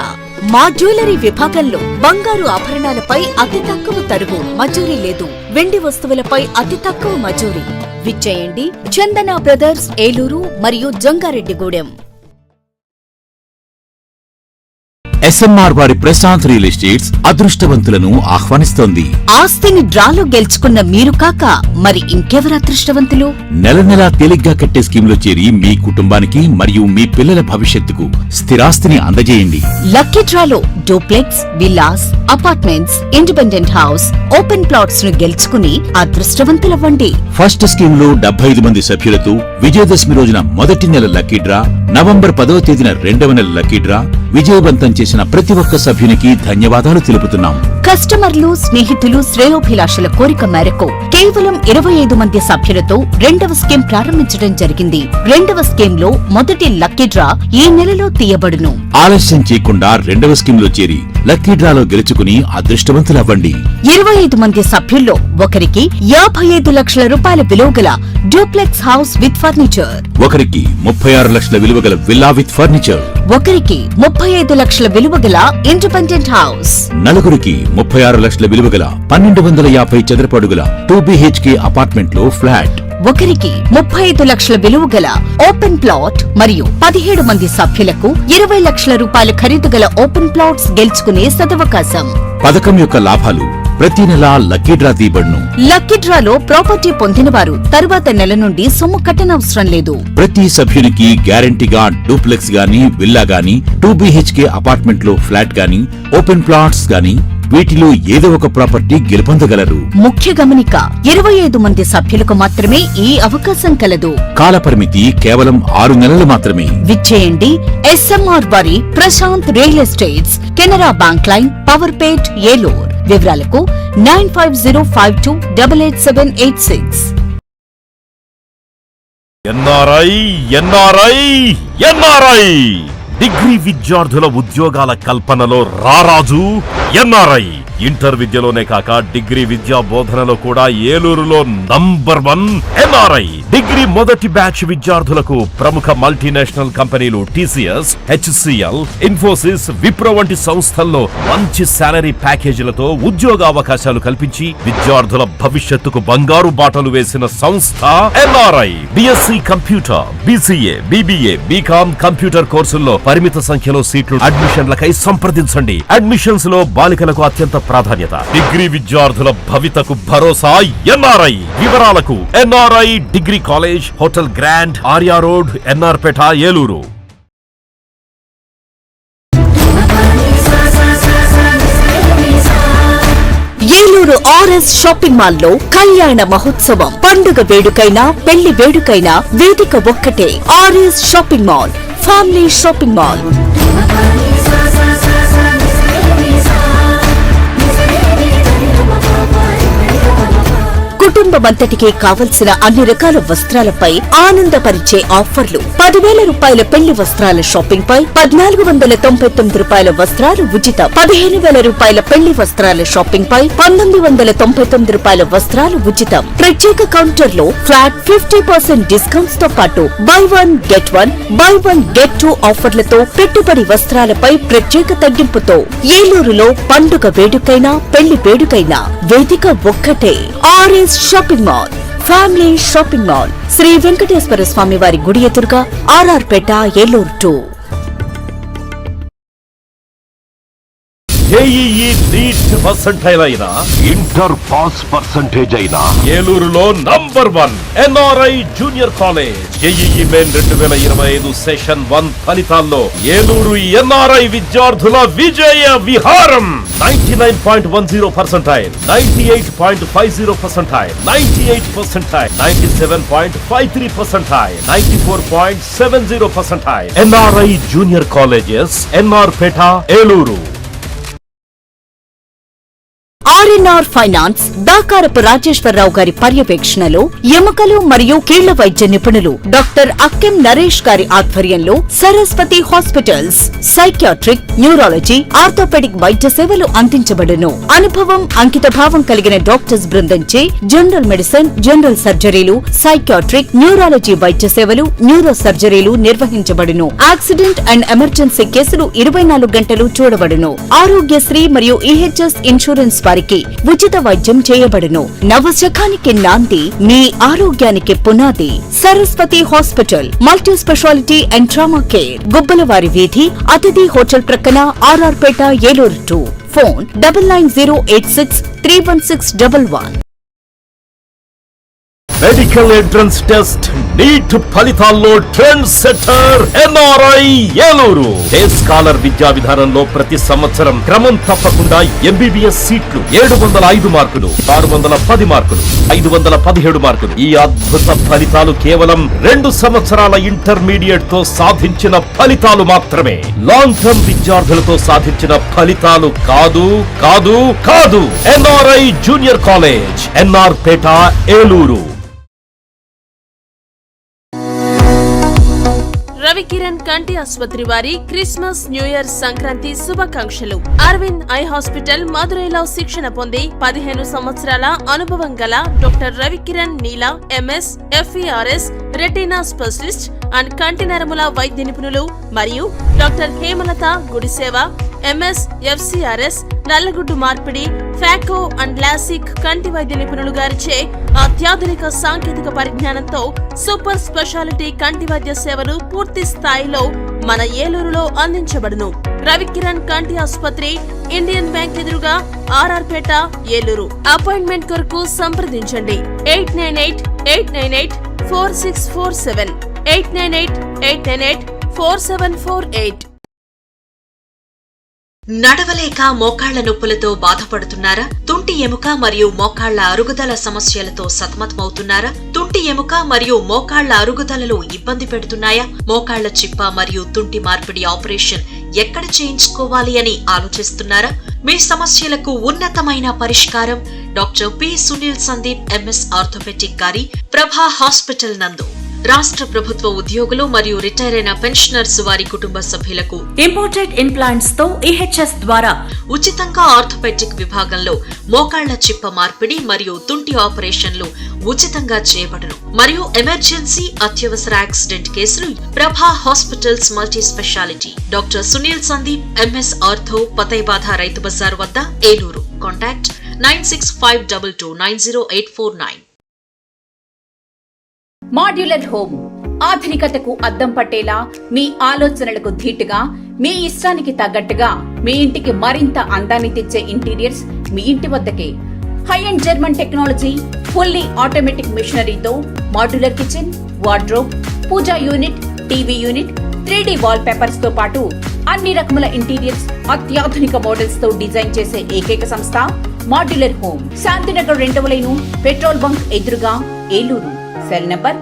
మా జ్యువెలరీ విభాగంలో బంగారు ఆభరణాలపై అతి తక్కువ తరుగు మజూరీ లేదు. వెండి వస్తువులపై అతి తక్కువ మజూరీ. విచ్చేయండి చందన బ్రదర్స్ ఏలూరు మరియు జంగారెడ్డిగూడెం. ఎస్ఎంఆర్ వారి ప్రశాంత్ రియల్ ఎస్టేట్స్ అదృష్టవంతులను ఆహ్వానిస్తోంది. ఆస్తిని డ్రాలో గెలుచుకున్న మీరు కాక మరి ఇంకెవరు అదృష్టవంతులు? నెల నెలా తేలిగ్గా కట్టే స్కీమ్లో చేరి మీ కుటుంబానికి మరియు మీ పిల్లల భవిష్యత్తుకు స్థిరాస్తిని అందజేయండి. లక్కీ డ్రాలో duplex, villas, apartments, independent house, open plots ను గెలుచుకుని అదృష్టవంతులవ్వండి. ఫస్ట్ స్కీమ్ లో 75 మంది సభ్యులతో విజయదశమి రోజున మొదటి నెల లక్కీ డ్రా, నవంబర్ 10వ తేదీన రెండవ నెల లక్కీ డ్రా విజయవంతం చేసిన ప్రతి ఒక్క సభ్యునికి ధన్యవాదాలు తెలుపుతున్నాం. కస్టమర్లు, స్నేహితులు, శ్రేయోభిలాషుల కోరిక మేరకు కేవలం 25 మంది సభ్యులతో రెండవ స్కీమ్ ప్రారంభించడం జరిగింది. రెండవ స్కీమ్ లో మొదటి లక్కీ డ్రా ఈ నెలలో తీయబడును. ఆలస్యం చేయకుండా రెండవ స్కీమ్ లో చేరి లక్కీ డ్రాలో గెలుచుకుని అదృష్టవంతులవ్వండి. 25 మంది సభ్యుల్లో ఒకరికి 55 లక్షల రూపాయల విలువగల డూప్లెక్స్ హౌస్ విత్ ఫర్నిచర్, ఒకరికి 36 లక్షల విలువగల విల్లా విత్ ఫర్నిచర్, ఒకరికి 35 లక్షల విలువగల ఇండిపెండెంట్ హౌస్, నలుగురికి 36 లక్షల విలువగల 1250 చదరపు అడుగుల 2BHK అపార్ట్మెంట్ లో ఫ్లాట్, ఒకరికి 35 లక్షల విలువగల ఓపెన్ ప్లాట్ మరియు 17 మంది సభ్యులకు 20 లక్షల రూపాయల ఖరీదు గల ఓపెన్ ప్లాట్స్ గెలుచుకునే సదవకాశం. పథకం యొక్క లాభాలు ప్రతి నెలా లక్కీ డ్రా తీయబడును. లక్కీ డ్రాలో ప్రాపర్టీ పొందిన వారు తరువాత నెల నుండి సొమ్ము కట్టనవసరం లేదు. ప్రతి సభ్యునికి గ్యారంటీగా డూప్లెక్స్ గాని, విల్లా గాని, 2BHK అపార్ట్మెంట్ లో ఫ్లాట్ గాని, ఓపెన్ ప్లాట్స్ గాని వీటిలో ఏదో ఒక ప్రాపర్టీ గెలుపొందగలరు. ముఖ్య గమనిక, 25 మంది సభ్యులకు మాత్రమే ఈ అవకాశం కలదు. కాలపరిమితి కేవలం 6 నెలలు మాత్రమే. విచ్చేయండి ఎస్ఎంఆర్ వారి Prashant real estates, Canara bank line, Powerpet, Eluru. వివరాలకు 9505288786. ఎన్ఆర్ఐ డిగ్రీ విద్యార్థుల ఉద్యోగాల కల్పనలో రారాజు ఎన్ఆర్ఐ. ఇంటర్ విద్యలోనే కాక డిగ్రీ విద్యా బోధనలో కూడా ఏలూరులో నంబర్ 1 ఎన్ఆర్ఐ. డిగ్రీ మొదటి బ్యాచ్ విద్యార్థులకు ప్రముఖ మల్టీనేషనల్ కంపెనీలు TCS, HCL, ఇన్ఫోసిస్, విప్రో వంటి సంస్థల్లో మంచి శాలరీ ప్యాకేజీలతో ఉద్యోగ అవకాశాలు కల్పించి విద్యార్థుల భవిష్యత్తుకు బంగారు బాటలు వేసిన సంస్థ NRI. BSc computer, BCA, BBA, BCom computer కోర్సుల్లో పరిమిత సంఖ్యలో సీట్లు. అడ్మిషన్లకై సంప్రదించండి. అడ్మిషన్స్ లో బాలికలకు అత్యంత ప్రాధాన్యత. డిగ్రీ విద్యార్థుల భవితకు భరోసా ఎన్ఆర్ఐ. వివరాలకు NRI degree college, hotel grand, Arya road, NR Peta, Eluru. Eluru RS shopping mall లో కళ్యాణ మహోత్సవం. పండుగ వేడుకైనా, పెళ్లి వేడుకైనా వేదిక ఒక్కటే. RS shopping mall, family shopping mall. కుటుంబమంతటికి కావలసిన అన్ని రకాల వస్త్రాలపై ఆనందపరిచే ఆఫర్లు. 10,000 రూపాయల పెళ్లి వస్త్రాల షాపింగ్ పై 1,499 రూపాయల వస్త్రాలు ఉచితం. 15,000 రూపాయల పెళ్లి వస్త్రాల షాపింగ్ పై 1,999 రూపాయల వస్త్రాలు ఉచితం. ప్రత్యేక కౌంటర్ లో ఫ్లాట్ 50% డిస్కౌంట్స్ తో పాటు buy one get one, buy one get two ఆఫర్లతో పెట్టుబడి వస్త్రాలపై ప్రత్యేక తగ్గింపుతో ఏలూరులో పండుగ వేడుకైనా, పెళ్లి వేడుకైనా వేదిక ఒక్కటే. RS shopping mall, family shopping mall, Shri Venkateswara Swamy వారి గుడి ఎదురుగా, RR Peta, Eluru 2. JEE NEET percentile అయినా, ఇంటర్ పాస్ పర్సెంటేజ్ అయినా ఏలూరులో number 1 NRI junior college. JEE main 2025 session 1 ఫలితాల్లో ఏలూరు ఎన్ఆర్ఐ విద్యార్థుల విజయ విహారం. 99.10 percentile, 98.50 percentile, 98 percentile, 97.53 percentile, 94.70 percentile. NRI junior colleges, NR Peta, Eluru. RNR finance Dakarapu Rajeswara Rao గారి పర్యవేక్షణలో ఎముకలు మరియు కీళ్ల వైద్య నిపుణులు డాక్టర్ అక్కెం నరేష్ గారి ఆధ్వర్యంలో Saraswati hospitals psychiatric, neurology, orthopaedic వైద్య సేవలు అందించబడును. అనుభవం, అంకిత భావం కలిగిన డాక్టర్స్ బృందంచే జనరల్ మెడిసిన్, జనరల్ సర్జరీలు, సైకియాట్రిక్, న్యూరాలజీ వైద్య సేవలు, న్యూరో సర్జరీలు నిర్వహించబడును. యాక్సిడెంట్ అండ్ ఎమర్జెన్సీ కేసులు 24 గంటలు చూడబడును. ఆరోగ్యశ్రీ మరియు ఈహెచ్ఎస్ ఇన్సూరెన్స్ వారికి ఉచిత వైద్యం చేయబడును. నవశకానికి నాంది, మీ ఆరోగ్యానికి పునాది. Saraswati hospital, multi speciality and trauma care, గుబ్బలవారి వీధి, అతిథి హోటల్ ప్రక్కన, RR Peta, Eluru 2. Phone 9908631611. Medical entrance test NEET ఫలితాల్లో trend setter NRI Eluru. Day scholar విద్యా విధానంలో ప్రతి సంవత్సరం క్రమం తప్పకుండా ఎంబీబీఎస్ సీట్లు 705 మార్కులు, 610 మార్కులు, 517 మార్కులు. ఈ అద్భుత ఫలితాలు కేవలం 2 సంవత్సరాల ఇంటర్మీడియట్ తో సాధించిన ఫలితాలు మాత్రమే. లాంగ్ టర్మ్ విద్యార్థులతో సాధించిన ఫలితాలు కాదు కాదు కాదు. NRI junior college, NR Peta, Eluru. Ravikiran కంటి ఆసుపత్రి వారి క్రిస్మస్, న్యూ ఇయర్, సంక్రాంతి శుభాకాంక్షలు. అరవింద్ ఐ హాస్పిటల్ మదురైలో శిక్షణ పొంది 15 సంవత్సరాల అనుభవం గల doctor Ravikiran Neela MS, FERS, retina specialist and కంటి నరముల వైద్య నిపుణులు మరియు doctor Hemalatha Gudiseva MS, FCRS, నల్లగుడ్డు మార్పిడి, ఫ్యాకో అండ్ లాసిక్ కంటి వైద్య నిపుణులు గారిచే అత్యాధునిక సాంకేతిక పరిజ్ఞానంతో సూపర్ స్పెషాలిటీ కంటి వైద్య సేవలు పూర్తి స్థాయిలో మన ఏలూరులో అందించబడును. రవికిరణ్ కంటి ఆసుపత్రి, ఇండియన్ బ్యాంక్ ఎదురుగా, ఆర్ఆర్ పేట, ఏలూరు. అపాయింట్మెంట్ కొరకు సంప్రదించండి 8988984647, 8988984748. నడవలేక మోకాళ్ల నొప్పులతో బాధపడుతున్నారా? తుంటి ఎముక మరియు మోకాళ్ల అరుగుదల సమస్యలతో సతమతమవుతున్నారా? తుంటి ఎముక మరియు మోకాళ్ల అరుగుదలలో ఇబ్బంది పెడుతున్నాయా? మోకాళ్ల చిప్ప మరియు తుంటి మార్పిడి ఆపరేషన్ ఎక్కడ చేయించుకోవాలి అని ఆలోచిస్తున్నారా? మీ సమస్యలకు ఉన్నతమైన పరిష్కారం doctor P Sunil Sandeep MS orthopaedic గారి ప్రభా హాస్పిటల్ నందు. రాష్ట్ర ప్రభుత్వ ఉద్యోగులు మరియు రిటైర్ అయిన పెన్షనర్స్ వారి కుటుంబ సభ్యులకు ఇంపోర్టెడ్ ఇంప్లాంట్స్ తో ఈహెచ్ఎస్ ద్వారా ఉచితంగా ఆర్థోపెడిక్ విభాగంలో మోకాళ్ల చిప్ప మార్పిడి మరియు తుంటి ఆపరేషన్లు ఉచితంగా చేయబడును. మరియు ఎమర్జెన్సీ, అత్యవసర యాక్సిడెంట్ కేసులు Prabha hospitals multi speciality doctor Sunil Sandeep MS ortho, పతైబాధ రైతు బజార్ వద్ద, ఏలూరు. కాంటాక్ట్ 9652290849. మాడ్యులర్ హోమ్ ఆధునికతకు అద్దం పట్టేలా, మీ ఆలోచనలకు ధీటుగా, మీ ఇష్టానికి తగ్గట్టుగా మీ ఇంటికి మరింత అందాన్ని తెచ్చే ఇంటీరియర్స్ మీ ఇంటి వద్దకే. High and German technology, fully automatic మిషనరీతో modular kitchen, wardrobe, puja unit, TV unit, 3D wall papers తో పాటు అన్ని రకముల ఇంటీరియర్స్ అత్యాధునిక మోడల్స్ తో డిజైన్ చేసే ఏకైక సంస్థ మాడ్యులర్ హోమ్. శాంతినగర్ 2వ లైను, పెట్రోల్ బంక్ ఎదురుగా, Eluru. Cell number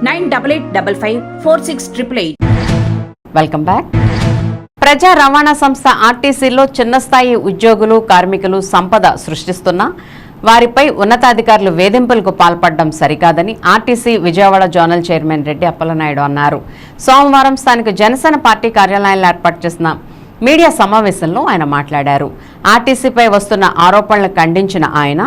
9855568888. Welcome back. ప్రజా రవాణా సంస్థ ఆర్టీసీలో చిన్న స్థాయి ఉద్యోగులు, కార్మికులు సంపద సృష్టిస్తున్నా వారిపై ఉన్నతాధికారులు వేధింపులకు పాల్పడడం సరికాదని RTC Vijayawada zonal chairman Reddy Appalanaidu అన్నారు. సోమవారం స్థానిక జనసేన పార్టీ కార్యాలయంలో ఏర్పాటు చేసిన మీడియా సమావేశంలో ఆయన మాట్లాడారు. ఆర్టీసీపై వస్తున్న ఆరోపణలు ఖండించిన ఆయన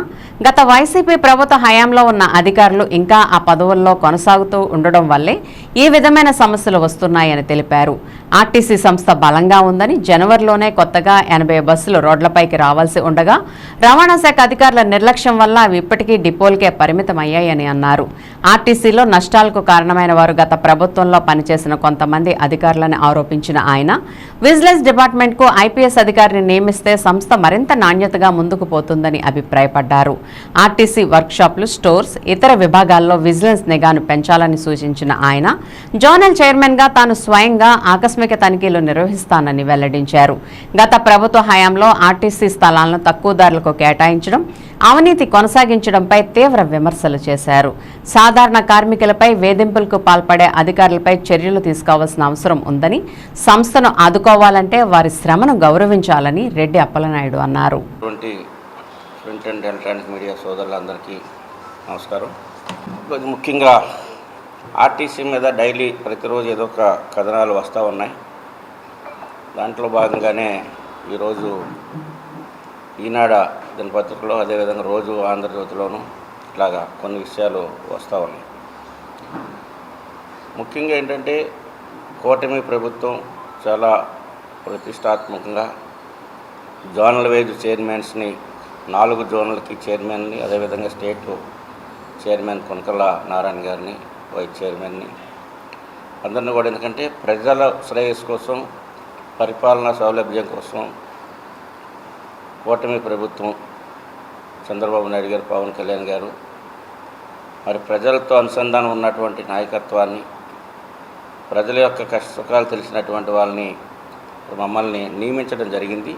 గత వైసీపీ ప్రభుత్వ హయాంలో ఉన్న అధికారులు ఇంకా ఆ పదవుల్లో కొనసాగుతూ ఉండడం వల్లే ఈ విధమైన సమస్యలు వస్తున్నాయని తెలిపారు. ఆర్టీసీ సంస్థ బలంగా ఉందని జనవరిలోనే కొత్తగా 80 బస్సులు రోడ్లపైకి రావాల్సి ఉండగా రవాణా శాఖ అధికారుల నిర్లక్ష్యం వల్ల అవి ఇప్పటికీ డిపోలకే పరిమితమయ్యాయని అన్నారు. ఆర్టీసీలో నష్టాలకు కారణమైన వారు గత ప్రభుత్వంలో పనిచేసిన కొంతమంది అధికారులను ఆరోపించిన ఆయన విజిలెన్స్ డిపార్ట్మెంట్కు ఐపీఎస్ అధికారిని నియమిస్తే సంస్థ మరింత నాణ్యతగా ముందుకు పోతుందని అభిప్రాయపడ్డారు. ఆర్టీసీ వర్క్షాపులు, స్టోర్స్, ఇతర విభాగాల్లో విజిలెన్స్ నిఘాను పెంచాలని సూచించిన ఆయన జోనల్ చైర్మన్ గా తాను స్వయంగా ఆకస్మిక తనిఖీలు నిర్వహిస్తానని వెల్లడించారు. గత ప్రభుత్వ హయాంలో ఆర్టీసీ స్థలాలను తక్కువ ధరలకు కేటాయించడం, అవినీతి కొనసాగించడంపై తీవ్ర విమర్శలు చేశారు. సాధారణ కార్మికులపై వేధింపులకు పాల్పడే అధికారులపై చర్యలు తీసుకోవాల్సిన అవసరం ఉందని, సంస్థను ఆదుకోవాలంటే వారి శ్రమను గౌరవించాలని రెడ్డి అప్పలనాయుడు అన్నారు. ప్రింట్ అండ్ ఎలక్ట్రానిక్ మీడియా సోదరులందరికీ నమస్కారం. ముఖ్యంగా ఆర్టీసీ మీద డైలీ ప్రతిరోజు ఏదో ఒక కథనాలు వస్తూ ఉన్నాయి. దాంట్లో భాగంగానే ఈరోజు ఈనాడ దినపత్రికలో, అదేవిధంగా రోజు ఆంధ్రజ్యోతిలోనూ ఇట్లాగా కొన్ని విషయాలు వస్తూ ఉన్నాయి. ముఖ్యంగా ఏంటంటే కూటమి ప్రభుత్వం చాలా ప్రతిష్టాత్మకంగా జోనల్ వైజ్ చైర్మన్స్ని 4 జోన్లకి చైర్మన్ని, అదేవిధంగా స్టేట్ చైర్మన్ కొనకళ్ళ నారాయణ గారిని, వైస్ చైర్మన్ని అందరినీ కూడా, ఎందుకంటే ప్రజల శ్రేయస్సు కోసం, పరిపాలనా సౌలభ్యం కోసం కూటమి ప్రభుత్వం, చంద్రబాబు నాయుడు గారు, పవన్ కళ్యాణ్ గారు మరి ప్రజలతో అనుసంధానం ఉన్నటువంటి నాయకత్వాన్ని, ప్రజల యొక్క కష్ట సుఖాలు తెలిసినటువంటి వాళ్ళని మమ్మల్ని నియమించడం జరిగింది.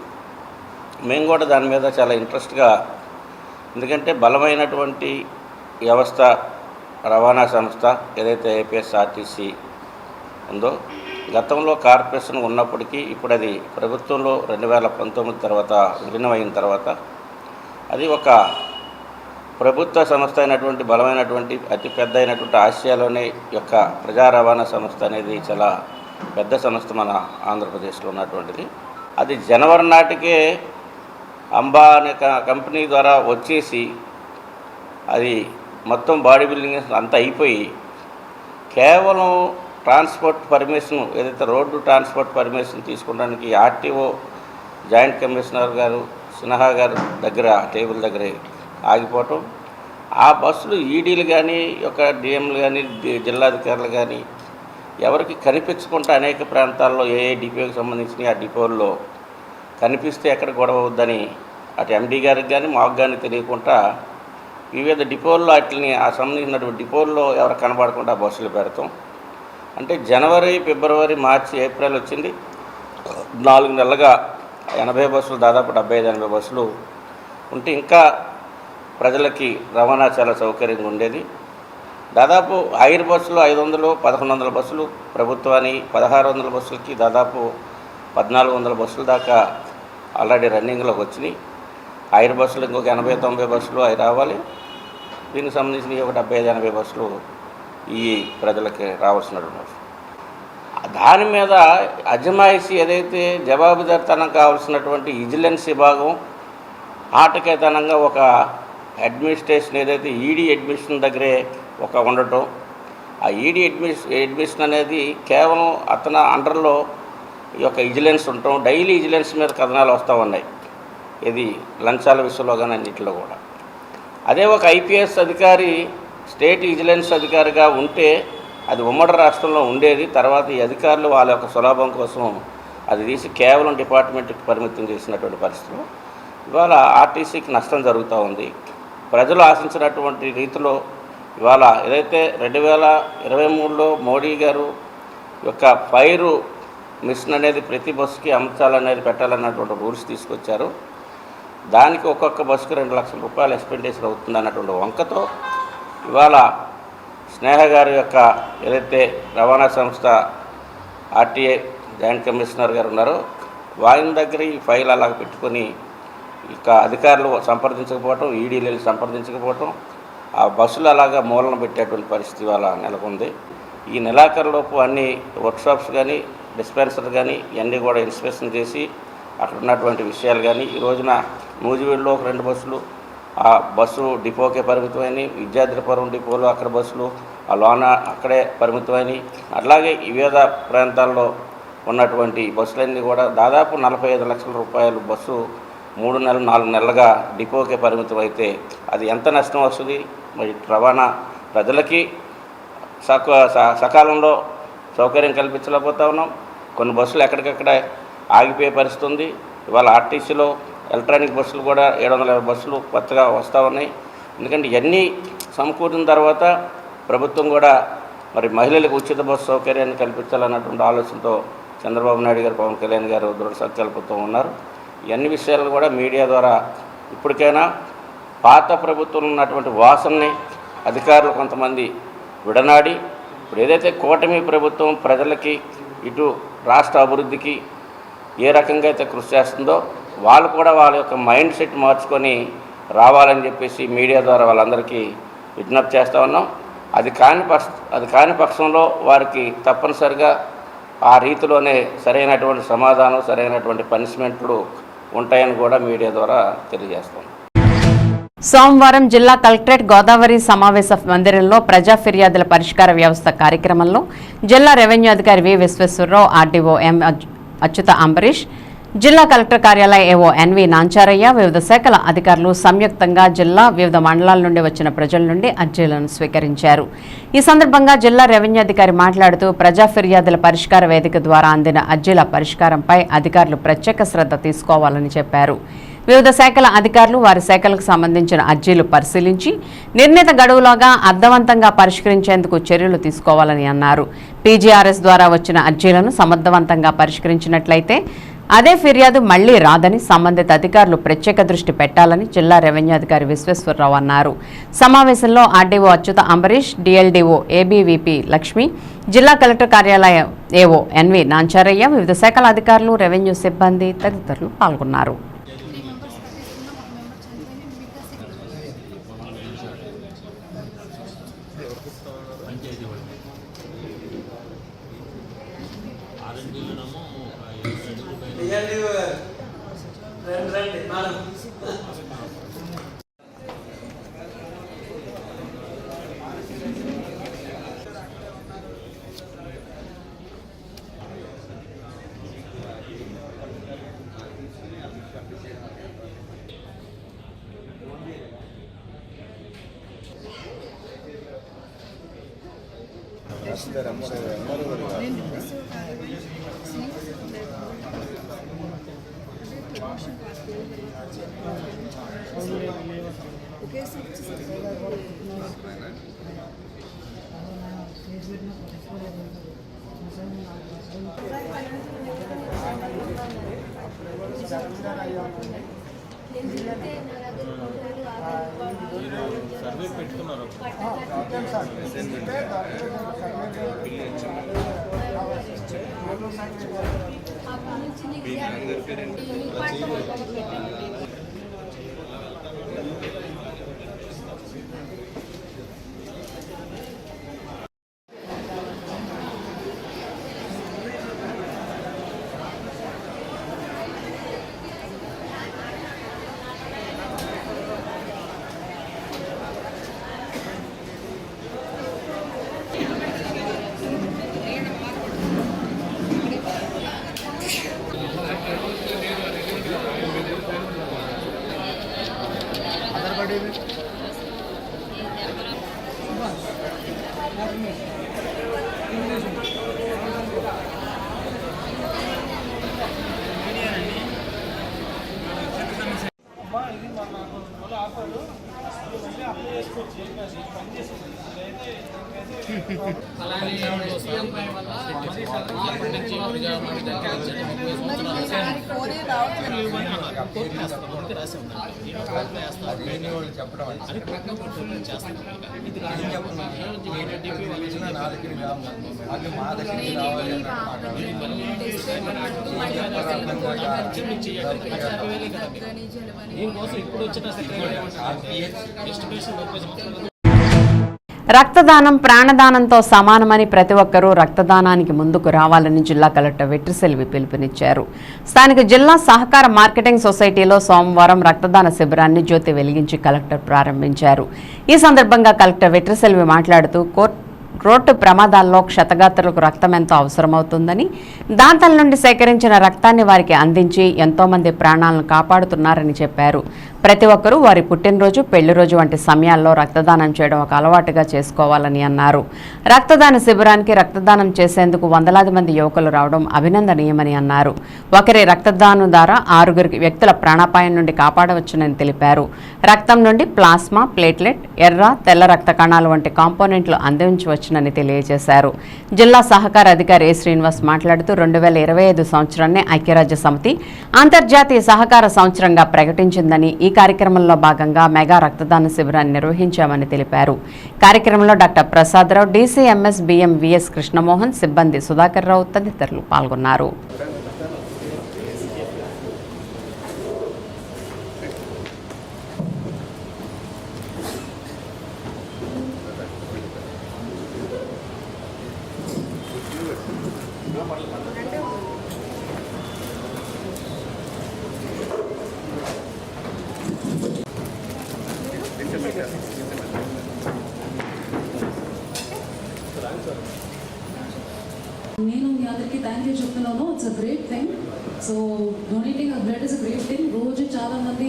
మేము కూడా దాని మీద చాలా ఇంట్రెస్ట్గా, ఎందుకంటే బలమైనటువంటి వ్యవస్థ రవాణా సంస్థ ఏదైతే ఏపీఎస్ఆర్టీసీ ఉందో, గతంలో కార్పొరేషన్ ఉన్నప్పటికీ ఇప్పుడు అది ప్రభుత్వంలో 2019 తర్వాత విలీనమైన తర్వాత అది ఒక ప్రభుత్వ సంస్థ అయినటువంటి బలమైనటువంటి అతి పెద్ద అయినటువంటి ఆసియాలోనే యొక్క ప్రజా రవాణా సంస్థ అనేది చాలా పెద్ద సంస్థ మన ఆంధ్రప్రదేశ్లో ఉన్నటువంటిది. అది జనవరి నాటికే అంబా అనే కంపెనీ ద్వారా వచ్చేసి అది మొత్తం బాడీ బిల్డింగ్ అంతా అయిపోయి కేవలం ట్రాన్స్పోర్ట్ పర్మిషన్, ఏదైతే రోడ్డు ట్రాన్స్పోర్ట్ పర్మిషన్ తీసుకోవడానికి ఆర్టీఓ జాయింట్ కమిషనర్ గారు సిన్హా గారు దగ్గర టేబుల్ దగ్గర ఆగిపోవటం, ఆ బస్సులు ఈడీలు కానీ ఒక డిఎంలు కానీ జిల్లాధికారులు కానీ ఎవరికి కనిపించకుండా అనేక ప్రాంతాల్లో ఏ డిపోకి సంబంధించిన ఆ డిపోల్లో కనిపిస్తే ఎక్కడ గొడవ అవుద్దని అటు ఎండీ గారికి కానీ మాకు కానీ తెలియకుండా వివిధ డిపోల్లో వాటిని ఆ సంబంధించినటువంటి డిపోల్లో ఎవరు కనబడకుండా బస్సులు పెడతాం. అంటే జనవరి, ఫిబ్రవరి, మార్చి, ఏప్రిల్ వచ్చింది, 4 నెలలుగా 80 బస్సులు, దాదాపు 75-80 బస్సులు ఉంటే ఇంకా ప్రజలకి రవాణా చాలా సౌకర్యంగా ఉండేది. దాదాపు హైర్ బస్సులు 500, 1100 బస్సులు ప్రభుత్వాన్ని, 1600 బస్సులకి దాదాపు 1400 బస్సుల దాకా ఆల్రెడీ రన్నింగ్లోకి వచ్చినాయి. హైర్ బస్సులు ఇంకొక 80-90 బస్సులు అవి రావాలి. దీనికి సంబంధించిన ఒక 75-80 బస్సులు ఈ ప్రజలకి రావాల్సినటువంటి దాని మీద అజమాయిషీ ఏదైతే జవాబుదారితనం కావాల్సినటువంటి విజిలెన్స్ విభాగం ఆటకేతనంగా ఒక అడ్మినిస్ట్రేషన్ ఏదైతే ఈడీ అడ్మిషన్ దగ్గరే ఒక ఉండటం, ఆ ఈడీ అడ్మిషన్ అనేది కేవలం అతని అండర్లో ఈ యొక్క విజిలెన్స్ ఉండటం, డైలీ విజిలెన్స్ మీద కథనాలు వస్తూ ఉన్నాయి. ఇది లంచాల విషయంలో కానీ అన్నింటిలో కూడా. అదే ఒక ఐపీఎస్ అధికారి స్టేట్ విజిలెన్స్ అధికారిగా ఉంటే అది ఉమ్మడి రాష్ట్రంలో ఉండేది. తర్వాత ఈ అధికారులు వాళ్ళ యొక్క సులభం కోసం అది తీసి కేవలం డిపార్ట్మెంట్కి పరిమితం చేసినటువంటి పరిస్థితులు ఇవాళ ఆర్టీసీకి నష్టం జరుగుతూ ఉంది. ప్రజలు ఆశించినటువంటి రీతిలో ఇవాళ ఏదైతే 2023లో మోడీ గారు యొక్క ఫైరు మిషన్ అనేది ప్రతి బస్సుకి అమర్చాలనేది పెట్టాలన్నటువంటి రూల్స్ తీసుకొచ్చారు. దానికి ఒక్కొక్క బస్సుకి 2 లక్షల రూపాయలు ఎక్స్పెండిచర్ అవుతుంది అన్నటువంటి వంకతో ఇవాళ స్నేహ గారి యొక్క ఏదైతే రవాణా సంస్థ ఆర్టీఏ జాయింట్ కమిషనర్ గారు ఉన్నారో వారి దగ్గర ఈ ఫైల్ అలాగ పెట్టుకొని ఇక అధికారులు సంప్రదించకపోవటం, ఈడీలు సంప్రదించకపోవటం, ఆ బస్సులు అలాగా మూలన పెట్టేటువంటి పరిస్థితి ఇవాళ నెలకొంది. ఈ నెలాఖరులోపు అన్ని వర్క్షాప్స్ కానీ డిస్పెన్సర్ కానీ ఇవన్నీ కూడా ఇన్స్పెక్షన్ చేసి అక్కడ ఉన్నటువంటి విషయాలు కానీ, ఈ రోజున నూజివీడులో ఒక 2 బస్సులు, ఆ బస్సు డిపోకే పరిమితమైన, విద్యార్థిపురం డిపోలో అక్కడ బస్సులు ఆ లోన అక్కడే పరిమితమైన, అట్లాగే వివిధ ప్రాంతాల్లో ఉన్నటువంటి బస్సులన్నీ కూడా దాదాపు 45 లక్షల రూపాయలు బస్సు 3 నెలలు 4 నెలలుగా డిపోకే పరిమితం అయితే అది ఎంత నష్టం వస్తుంది? మరి రవాణా ప్రజలకి సకాలంలో సౌకర్యం కల్పించలేకపోతా ఉన్నాం. కొన్ని బస్సులు ఎక్కడికక్కడ ఆగిపోయే పరిస్థితి ఉంది. ఇవాళ ఆర్టీసీలో ఎలక్ట్రానిక్ బస్సులు కూడా 750 బస్సులు కొత్తగా వస్తూ ఉన్నాయి. ఎందుకంటే ఇవన్నీ సమకూరిన తర్వాత ప్రభుత్వం కూడా మరి మహిళలకు ఉచిత బస్సు సౌకర్యాన్ని కల్పించాలన్నటువంటి ఆలోచనతో చంద్రబాబు నాయుడు గారు, పవన్ కళ్యాణ్ గారు దృఢ సంకల్పంతో ఉన్నారు. ఇవన్నీ విషయాలు కూడా మీడియా ద్వారా ఇప్పటికైనా పాత ప్రభుత్వంలో ఉన్నటువంటి వాసనని అధికారులు కొంతమంది విడనాడి ఇప్పుడు ఏదైతే కూటమి ప్రభుత్వం ప్రజలకి ఇటు రాష్ట్ర అభివృద్ధికి ఏ రకంగా అయితే కృషి చేస్తుందో వాళ్ళు కూడా వాళ్ళ యొక్క మైండ్ సెట్ మార్చుకొని రావాలని చెప్పేసి మీడియా ద్వారా వాళ్ళందరికీ విజ్ఞప్తి చేస్తూ ఉన్నాం. అది కాని పక్షంలో వారికి తప్పనిసరిగా ఆ రీతిలోనే సరైనటువంటి సమాధానం, సరైనటువంటి పనిష్మెంట్లు ఉంటాయని కూడా మీడియా ద్వారా తెలియజేస్తాం. సోమవారం జిల్లా కలెక్టరేట్ గోదావరి సమావేశ మందిరంలో ప్రజా ఫిర్యాదుల పరిష్కార వ్యవస్థ కార్యక్రమంలో జిల్లా రెవెన్యూ అధికారి వి విశ్వేశ్వరరావు, ఆర్డీఓ ఎం అచ్యుత అంబరీష్, జిల్లా కలెక్టర్ కార్యాలయ ఏవో ఎన్వి నాంచారయ్య, వివిధ శాఖల అధికారులు సంయుక్తంగా జిల్లా వివిధ మండలాల నుండి వచ్చిన ప్రజల నుండి అర్జీలను స్వీకరించారు. ఈ సందర్భంగా జిల్లా రెవెన్యూ అధికారి మాట్లాడుతూ ప్రజా ఫిర్యాదుల పరిష్కార వేదిక ద్వారా అందిన అర్జీల పరిష్కారంపై అధికారులు ప్రత్యేక శ్రద్ధ తీసుకోవాలని చెప్పారు. వివిధ శాఖల అధికారులు వారి శాఖలకు సంబంధించిన అర్జీలు పరిశీలించి నిర్ణీత గడువులోగా అర్థవంతంగా పరిష్కరించేందుకు చర్యలు తీసుకోవాలని అన్నారు. పీజీఆర్ఎస్ ద్వారా వచ్చిన అర్జీలను సమర్థవంతంగా పరిష్కరించినట్లయితే అదే ఫిర్యాదు మళ్లీ రాదని సంబంధిత అధికారులు ప్రత్యేక దృష్టి పెట్టాలని జిల్లా రెవెన్యూ అధికారి విశ్వేశ్వరరావు అన్నారు. సమావేశంలో ఆర్డీఓ అచ్యుత అంబరీష్, డిఎల్డీఓ ఏబీవీపీ లక్ష్మి, జిల్లా కలెక్టర్ కార్యాలయ ఏవో ఎన్వి నాంచారయ్య, వివిధ శాఖల అధికారులు, రెవెన్యూ సిబ్బంది తదితరులు పాల్గొన్నారు. సర్వే పెట్టుకున్నారు. రక్తదానం ప్రాణదానంతో సమానమని ప్రతి ఒక్కరూ రక్తదానానికి ముందుకు రావాలని జిల్లా కలెక్టర్ వెట్రిసెల్వి పిలుపునిచ్చారు. స్థానిక జిల్లా సహకార మార్కెటింగ్ సొసైటీలో సోమవారం రక్తదాన శిబిరాన్ని జ్యోతి వెలిగించి కలెక్టర్ ప్రారంభించారు. ఈ సందర్భంగా కలెక్టర్ వెట్రిసెల్వి మాట్లాడుతూ రోడ్డు ప్రమాదాల్లో క్షతగాత్రులకు రక్తం ఎంతో అవసరమవుతుందని, దాతల నుండి సేకరించిన రక్తాన్ని వారికి అందించి ఎంతోమంది ప్రాణాలను కాపాడుతున్నారని చెప్పారు. ప్రతి ఒక్కరూ వారి పుట్టినరోజు, పెళ్లిరోజు వంటి సమయాల్లో రక్తదానం చేయడం ఒక అలవాటుగా చేసుకోవాలని అన్నారు. రక్తదాన శిబిరానికి రక్తదానం చేసేందుకు వందలాది మంది యువకులు రావడం అభినందనీయమని అన్నారు. ఒకరి రక్తదానం ద్వారా 6 వ్యక్తుల ప్రాణాపాయం నుండి కాపాడవచ్చునని తెలిపారు. రక్తం నుండి ప్లాస్మా, ప్లేట్లెట్, ఎర్ర, తెల్ల రక్త కణాలు వంటి కాంపోనెంట్లు అందించవచ్చునని తెలియజేశారు. జిల్లా సహకార అధికారి ఏ శ్రీనివాస్ మాట్లాడుతూ 2025 సంవత్సరాన్ని ఐక్యరాజ్య సమితి అంతర్జాతీయ సహకార సంవత్సరంగా ప్రకటించిందని, ఈ కార్యక్రమంలో భాగంగా మెగా రక్తదాన శిబిరాన్ని నిర్వహించామని తెలిపారు. కార్యక్రమంలో doctor Prasadarao, DCMS BM VS Krishnamohan, సిబ్బంది సుధాకర్ రావు తదితరులు పాల్గొన్నారు. నేను మీ అందరికీ థ్యాంక్ యూ చెప్తున్నాను. It's a great thing. So donating a blood is a great thing. రోజు చాలా మంది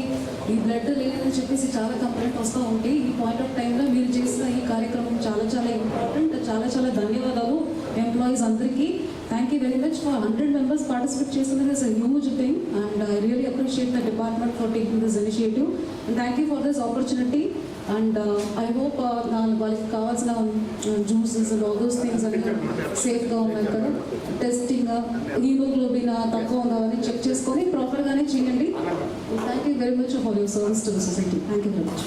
ఈ బ్లడ్ లేదని చెప్పేసి చాలా కంప్లైంట్ వస్తూ ఉంటాయి. ఈ పాయింట్ ఆఫ్ టైంలో మీరు చేసిన ఈ కార్యక్రమం చాలా చాలా ఇంపార్టెంట్. చాలా చాలా ధన్యవాదాలు ఎంప్లాయీస్ అందరికీ. Thank you very much for 100 members participate చేస్తున్నది. Is a huge thing and I really appreciate the department for taking this initiative and thank you for this opportunity. And I hope వాళ్ళకి కావాల్సిన juices and all those things అన్ని సేఫ్గా ఉన్నాయి కదా. Testing, haemoglobin తక్కువ ఉందా అని చెక్ చేసుకొని ప్రాపర్గానే చేయండి. Thank you very much for your service to the society. Thank you very much.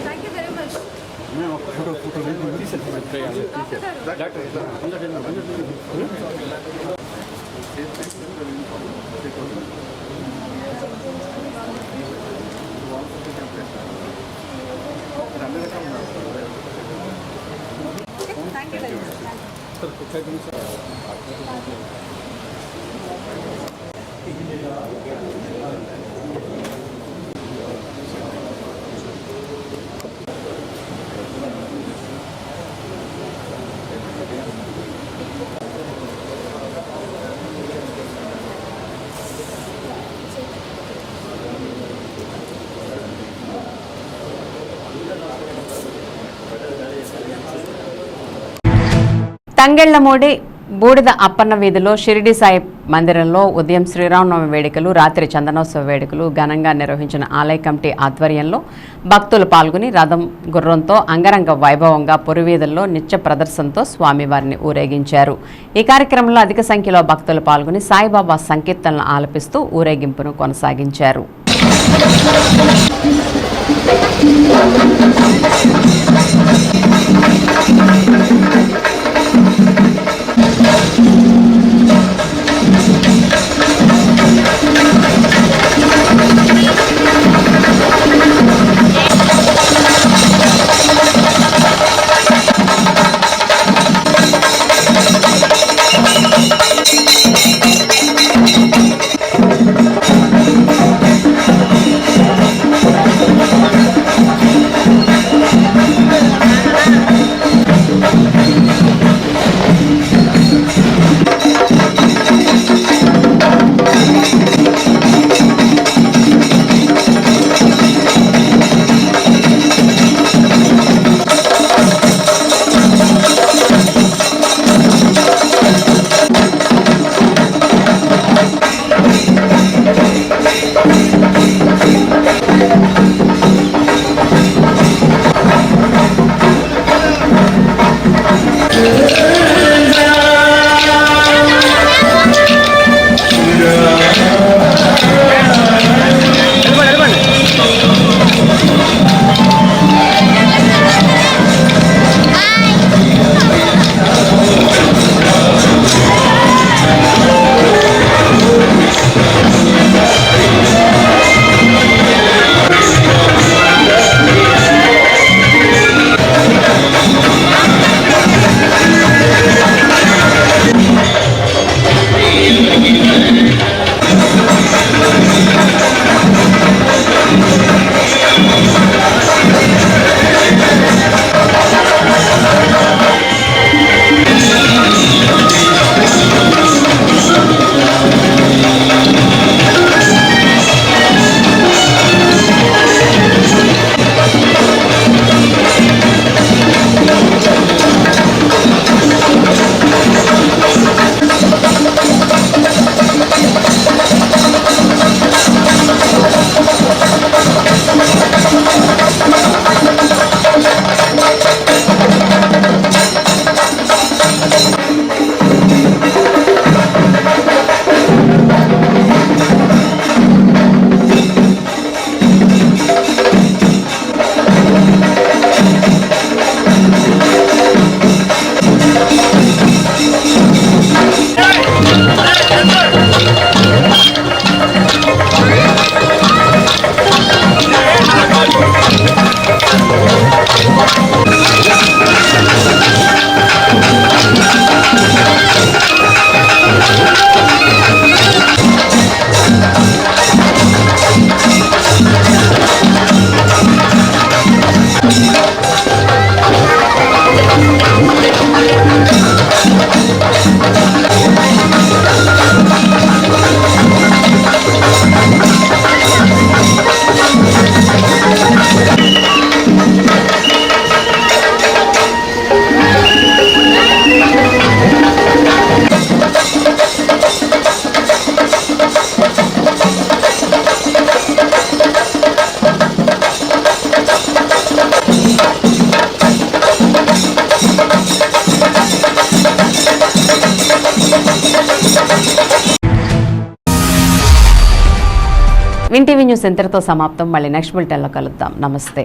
Thank you very much. Tangellamudi బూడిద అప్పన్న వీధిలో షిరిడి సాయి మందిరంలో ఉదయం శ్రీరామనవమి వేడుకలు, రాత్రి చందనోత్సవ వేడుకలు ఘనంగా నిర్వహించిన ఆలయ కమిటీ ఆధ్వర్యంలో భక్తులు పాల్గొని రథం, గుర్రంతో అంగరంగ వైభవంగా పురవీధుల్లో నిత్య ప్రదర్శనతో స్వామివారిని ఊరేగించారు. ఈ కార్యక్రమంలో అధిక సంఖ్యలో భక్తులు పాల్గొని సాయిబాబా సంకీర్తనలు ఆలపిస్తూ ఊరేగింపును కొనసాగించారు. విన్ టీవీ న్యూస్ ఇంతటితో సమాప్తం. మళ్ళీ నెక్స్ట్ బులెటిన్లో కలుద్దాం. నమస్తే.